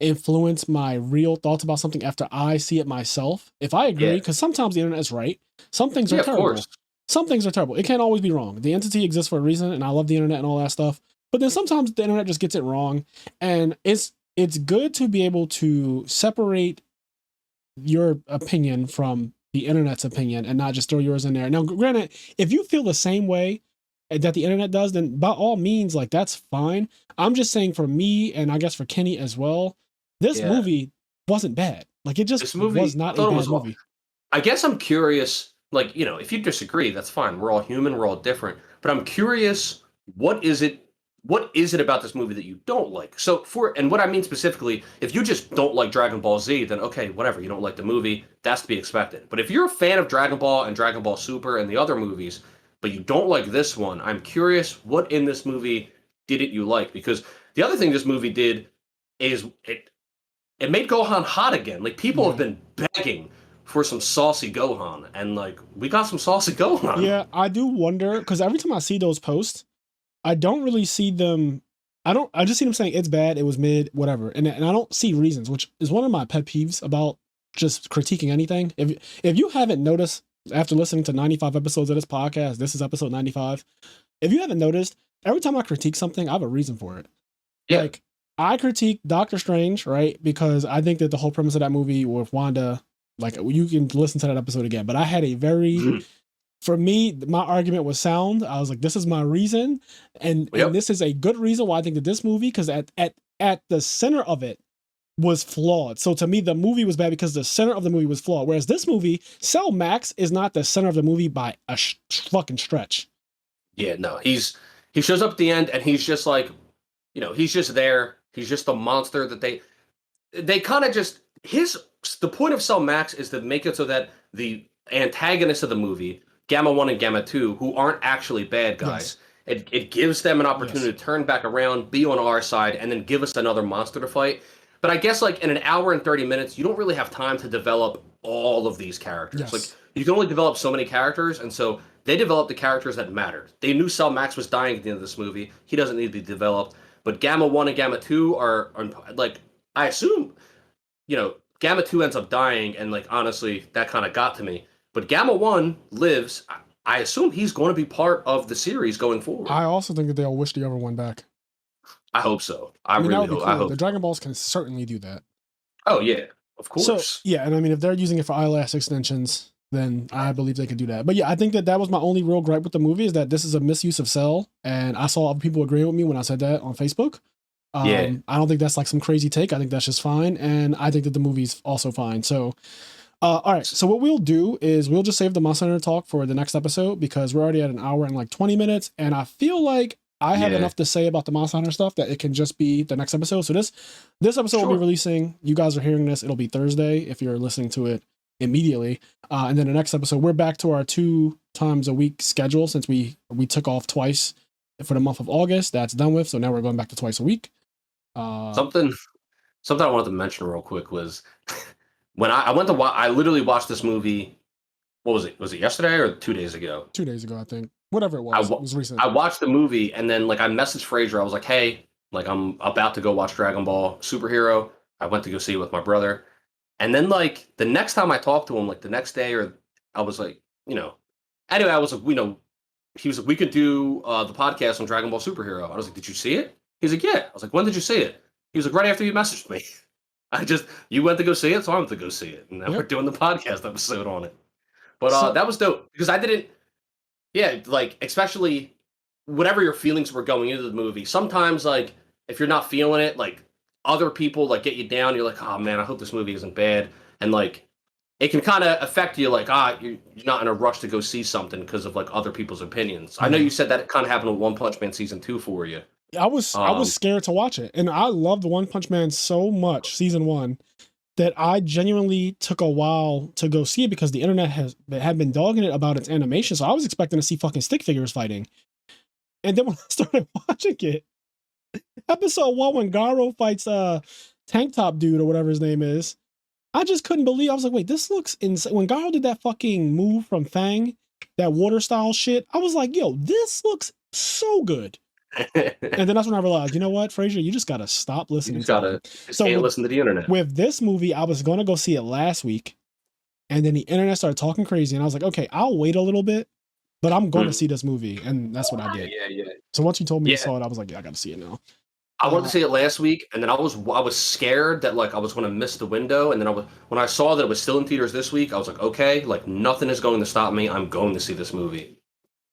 influence my real thoughts about something after I see it myself, if I agree, Yeah. because sometimes the internet is right, some things are Yeah, of course. terrible. Some things are terrible. It can't always be wrong. The entity exists for a reason, and I love the internet and all that stuff. But then sometimes the internet just gets it wrong, and it's good to be able to separate your opinion from the internet's opinion and not just throw yours in there. Now, granted, if you feel the same way that the internet does, then by all means, like that's fine. I'm just saying for me, and I guess for Kenny as well, this Yeah. movie wasn't bad. Like it just This was movie, I not a thought it bad was. movie. I guess I'm curious. Like, if you disagree, that's fine. We're all human. We're all different. But I'm curious. What is it? What is it about this movie that you don't like? So and what I mean specifically, if you just don't like Dragon Ball Z, then okay, whatever. You don't like the movie. That's to be expected. But if you're a fan of Dragon Ball and Dragon Ball Super and the other movies, but you don't like this one, I'm curious what in this movie didn't you like? Because the other thing this movie did is it made Gohan hot again. Like people have Yeah. been begging for some saucy Gohan, and like we got some saucy Gohan. Yeah, I do wonder because every time I see those posts, I don't really see them. I just see them saying it's bad, it was mid, whatever. And I don't see reasons, which is one of my pet peeves about just critiquing anything. If you haven't noticed after listening to 95 episodes of this podcast, this is episode 95. If you haven't noticed, every time I critique something, I have a reason for it. Yeah, Like I critique Doctor Strange, right? Because I think that the whole premise of that movie with Wanda, like you can listen to that episode again, but I had a very for me, my argument was sound. I was like, this is my reason, and yep. this is a good reason why I think that this movie, because at the center of it was flawed. So to me, the movie was bad because the center of the movie was flawed. Whereas this movie, Cell Max is not the center of the movie by a fucking stretch. Yeah, no, he shows up at the end, and he's just like, he's just there. He's just a monster that they kind of just the point of Cell Max is to make it so that the antagonists of the movie, Gamma 1 and Gamma 2, who aren't actually bad Yes. guys, it gives them an Yes. opportunity to turn back around, be on our side, and then give us another monster to fight. But I guess like in an hour and 30 minutes, you don't really have time to develop all of these characters. Like Yes. you can only develop so many characters, and so they developed the characters that mattered. They knew Cell Max was dying at the end of this movie. He doesn't need to be developed. But Gamma 1 and Gamma 2 are like I assume Gamma 2 ends up dying, and like honestly, that kind of got to me. But Gamma 1 lives. I assume he's going to be part of the series going forward. I also think that they'll wish the other one back. I hope so. I I mean, that really would be hope. I cool. hope The so. Dragon Balls can certainly do that. Oh yeah, of So course. yeah, and I mean, if they're using it for eyelash extensions, then I believe they could do that. But yeah, I think that that was my only real gripe with the movie is that this is a misuse of Cell, and I saw other people agreeing with me when I said that on Facebook. Yeah. I don't think that's like some crazy take. I think that's just fine, and I think that the movie's also fine. So, all right. So what we'll do is we'll just save the Monster Hunter talk for the next episode because we're already at an hour and like 20 minutes, and I feel like I have Yeah. enough to say about the Monster Hunter stuff that it can just be the next episode. So this episode will be Sure. releasing. You guys are hearing this. It'll be Thursday if you're listening to it immediately. And then the next episode, we're back to our 2 times a week schedule since we took off twice for the month of August. That's done with. So now we're going back to twice a week. Something something I wanted to mention real quick was when I went to watch. I literally watched this movie. What was it? Was it yesterday or 2 days ago? 2 days ago, I think. Whatever it I was, wa- it was recent. I watched the movie, and then like I messaged Fraser. I was like, "Hey, like I'm about to go watch Dragon Ball Superhero." I went to go see it with my brother, and then like the next time I talked to him, like the next day, or I was like, anyway, I was like, he was like, "We could do the podcast on Dragon Ball Superhero." I was like, "Did you see it?" He's like, "Yeah." I was like, "When did you see it?" He was like, "Right after you messaged me." You went to go see it, so I went to go see it, and now we're Yep. doing the podcast episode on it. But So that was dope because I didn't. Yeah, like especially whatever your feelings were going into the movie. Sometimes, like if you're not feeling it, like other people like get you down. You're like, oh man, I hope this movie isn't bad, and like it can kind of affect you. Like, you're not in a rush to go see something because of like other people's opinions. I know yeah. you said that it kind of happened with One Punch Man season 2 for you. I was scared to watch it. And I loved One Punch Man so much, season 1, that I genuinely took a while to go see it because the internet had been dogging it about its animation. So I was expecting to see fucking stick figures fighting. And then when I started watching it, episode 1 when Garo fights tank top dude or whatever his name is, I just couldn't believe. I was like, wait, this looks insane. When Garo did that fucking move from Fang, that water style shit, I was like, yo, this looks So good. And then that's when I realized, you know what, Frazier, you just gotta stop You listening just to gotta them. just So can't listen to the internet. with this movie, I was gonna go see it last week, and then the internet started talking crazy, and I was like, okay, I'll wait a little bit, but I'm going to see this movie, and that's what I did. Yeah. So once you told me you Yeah. saw it, I was like, yeah, I gotta see it now. I wanted to see it last week, and then I was scared that like I was going to miss the window, and then when I saw that it was still in theaters this week, I was like, okay, like nothing is going to stop me. I'm going to see this movie.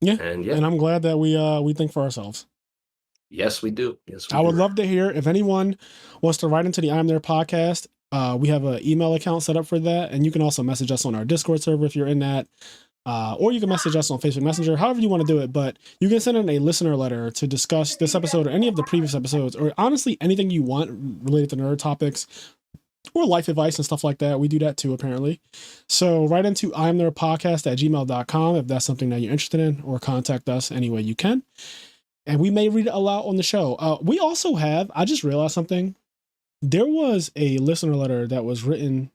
Yeah, And yeah, and I'm glad that we think for ourselves. yes, we do. Yes, we I do. would love to hear if anyone wants to write into the I'm There podcast. We have an email account set up for that, and you can also message us on our Discord server if you're in that. Or you can message us on Facebook Messenger, however you want to do it. But you can send in a listener letter to discuss this episode or any of the previous episodes, or honestly anything you want related to nerd topics or life advice and stuff like that. We do that too, apparently. So write into imnerdpodcast@gmail.com if that's something that you're interested in, or contact us any way you can. And we may read it aloud on the show. We also have, I just realized something. There was a listener letter that was written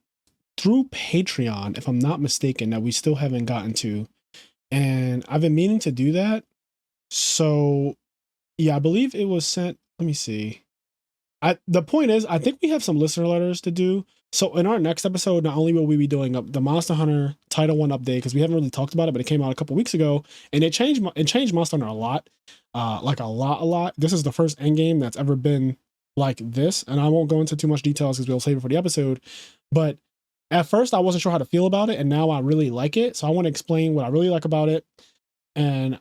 through Patreon, if I'm not mistaken, that we still haven't gotten to. And I've been meaning to do that. So yeah, I believe it was sent. Let me see. The point is, I think we have some listener letters to do. So in our next episode, not only will we be doing the Monster Hunter Title 1 update, because we haven't really talked about it, but it came out a couple weeks ago, and it changed Monster Hunter a lot. Like a lot. This is the first endgame that's ever been like this. And I won't go into too much details because we'll save it for the episode. But at first I wasn't sure how to feel about it, and now I really like it. So I want to explain what I really like about it. And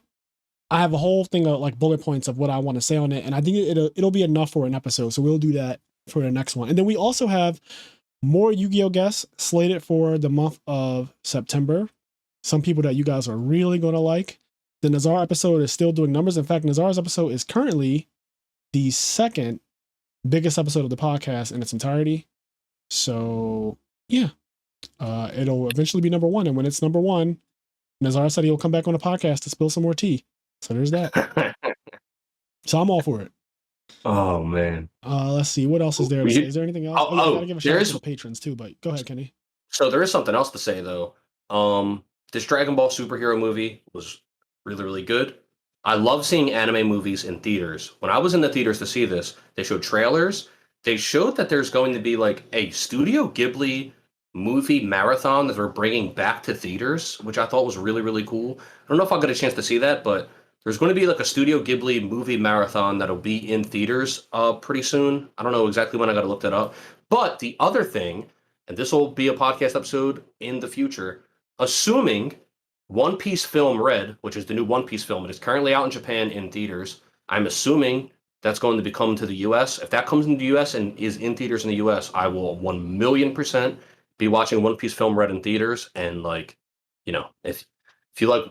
I have a whole thing of like bullet points of what I want to say on it. And I think it'll be enough for an episode. So we'll do that for the next one. And then we also have more Yu-Gi-Oh! Guests slated for the month of September. Some people that you guys are really going to like. The Nazar episode is still doing numbers. In fact, Nazar's episode is currently the second biggest episode of the podcast in its entirety. So yeah, it'll eventually be number one. And when it's number one, Nazar said he'll come back on the podcast to spill some more tea. So there's that. So I'm all for it. Oh man. Let's see. What else is there to say? Is there anything else? I gotta give a shout out to the patrons too, but go ahead, Kenny. So there is something else to say though. This Dragon Ball superhero movie was really, really good. I love seeing anime movies in theaters. When I was in the theaters to see this, they showed trailers. They showed that there's going to be like a Studio Ghibli movie marathon that they're bringing back to theaters, which I thought was really, really cool. I don't know if I'll get a chance to see that, but there's going to be like a Studio Ghibli movie marathon that'll be in theaters pretty soon. I don't know exactly when. I got to look that up. But the other thing, and this will be a podcast episode in the future, assuming One Piece Film Red, which is the new One Piece film, it is currently out in Japan in theaters. I'm assuming that's going to be coming to the US. If that comes into the US and is in theaters in the US, I will 1,000,000% be watching One Piece Film Red in theaters. And like, you know, if you like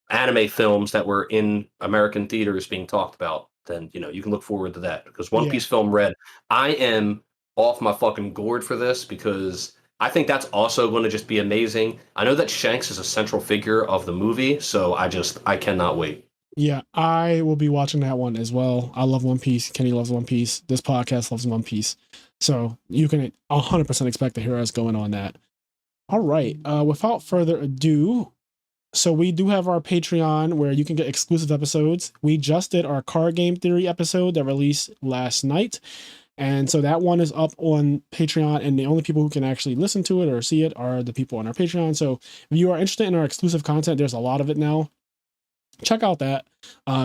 anime films that were in American theaters being talked about, then you know you can look forward to that. Because One Piece Film Red, I am off my fucking gourd for this because I think that's also going to just be amazing. I know that Shanks is a central figure of the movie, so I cannot wait. Yeah, I will be watching that one as well. I love One Piece. Kenny loves One Piece. This podcast loves One Piece. So you can 100% expect to hear us going on that. All right. Without further ado, so we do have our Patreon where you can get exclusive episodes. We just did our card game theory episode that released last night. And so that one is up on Patreon, and the only people who can actually listen to it or see it are the people on our Patreon. So if you are interested in our exclusive content, there's a lot of it now. Check out that.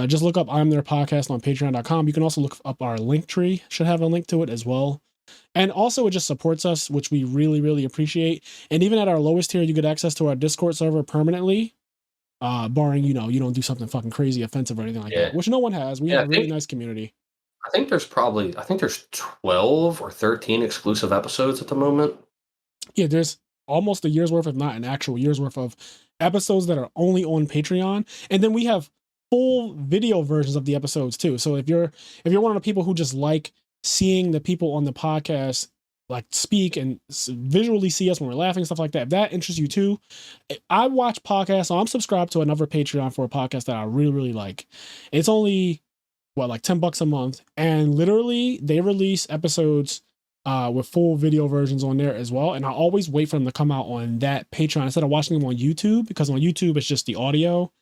Just look up I'm Their Podcast on patreon.com. You can also look up our link tree, should have a link to it as well. And also it just supports us, which we really, really appreciate. And even at our lowest tier, you get access to our Discord server permanently, barring, you don't do something fucking crazy offensive or anything like that, which no one has. We have a really nice community. I think there's 12 or 13 exclusive episodes at the moment. Yeah, there's almost a year's worth, if not an actual year's worth of episodes that are only on Patreon. And then we have full video versions of the episodes too. So if you're one of the people who just like seeing the people on the podcast like speak and visually see us when we're laughing, stuff like that, if that interests you too, I watch podcasts. So I'm subscribed to another Patreon for a podcast that I really, really like. It's only like $10 a month, and literally they release episodes with full video versions on there as well. And I always wait for them to come out on that Patreon instead of watching them on YouTube, because on YouTube it's just the audio.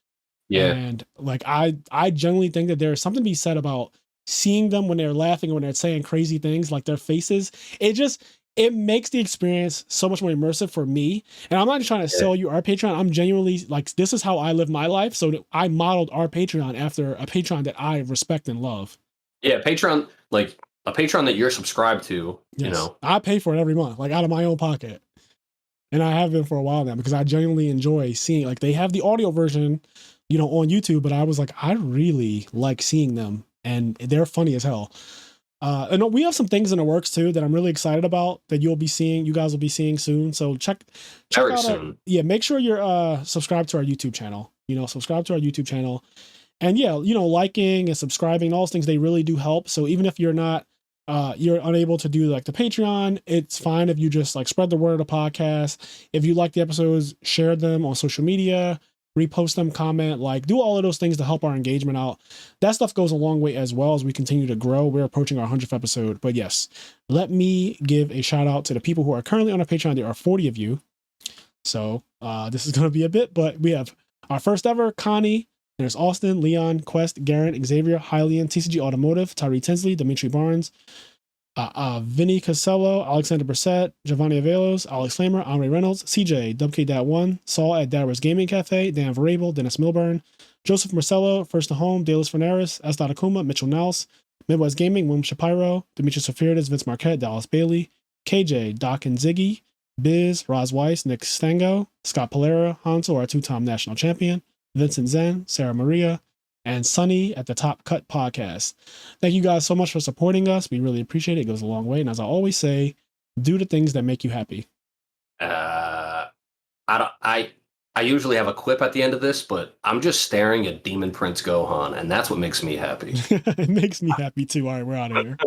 Yeah. And like I genuinely think that there's something to be said about seeing them when they're laughing or when they're saying crazy things, like their faces. It makes the experience so much more immersive for me. And I'm not just trying to Yeah. sell you our Patreon. I'm genuinely like, this is how I live my life. So I modeled our Patreon after a Patreon that I respect and love. Yeah, Patreon, like a Patreon that you're subscribed to, Yes, I pay for it every month, like out of my own pocket. And I have been for a while now because I genuinely enjoy seeing, like, they have the audio version, on YouTube, but I was like, I really like seeing them and they're funny as hell. And we have some things in the works too that I'm really excited about that you guys will be seeing soon. So check very out soon. make sure you're subscribed to our YouTube channel. Subscribe to our YouTube channel. And yeah, liking and subscribing, all those things, they really do help. So even if you're unable to do like the Patreon, it's fine if you just like spread the word of the podcast. If you like the episodes, share them on social media, repost them, comment, like do all of those things to help our engagement out. That stuff goes a long way as well as we continue to grow. We're approaching our 100th episode. But yes, let me give a shout out to the people who are currently on our Patreon. There are 40 of you. So this is going to be a bit, but we have our first ever, Connie. There's Austin, Leon, Quest, Garrett, Xavier, Hylian, TCG Automotive, Tyree Tinsley, Dimitri Barnes, Vinny Casello, Alexander Brissett, Giovanni Avelos, Alex Flamer, Andre Reynolds, CJ, WK.1, Saul at Dara's Gaming Cafe, Dan Varabel, Dennis Milburn, Joseph Marcello, First to Home, Dallas Fernaris, S. Akuma, Mitchell Nels, Midwest Gaming, William Shapiro, Demetrius Sophiridis, Vince Marquette, Dallas Bailey, KJ, Doc and Ziggy, Biz, Roz Weiss, Nick Stango, Scott Polera, Hanso, our two-time national champion, Vincent Zen, Sarah Maria, and Sunny at the Top Cut Podcast. Thank you guys so much for supporting us. We really appreciate it. It goes a long way. And as I always say, do the things that make you happy. I usually have a quip at the end of this, but I'm just staring at Demon Prince Gohan, and that's what makes me happy. It makes me happy too. All right, we're out of here.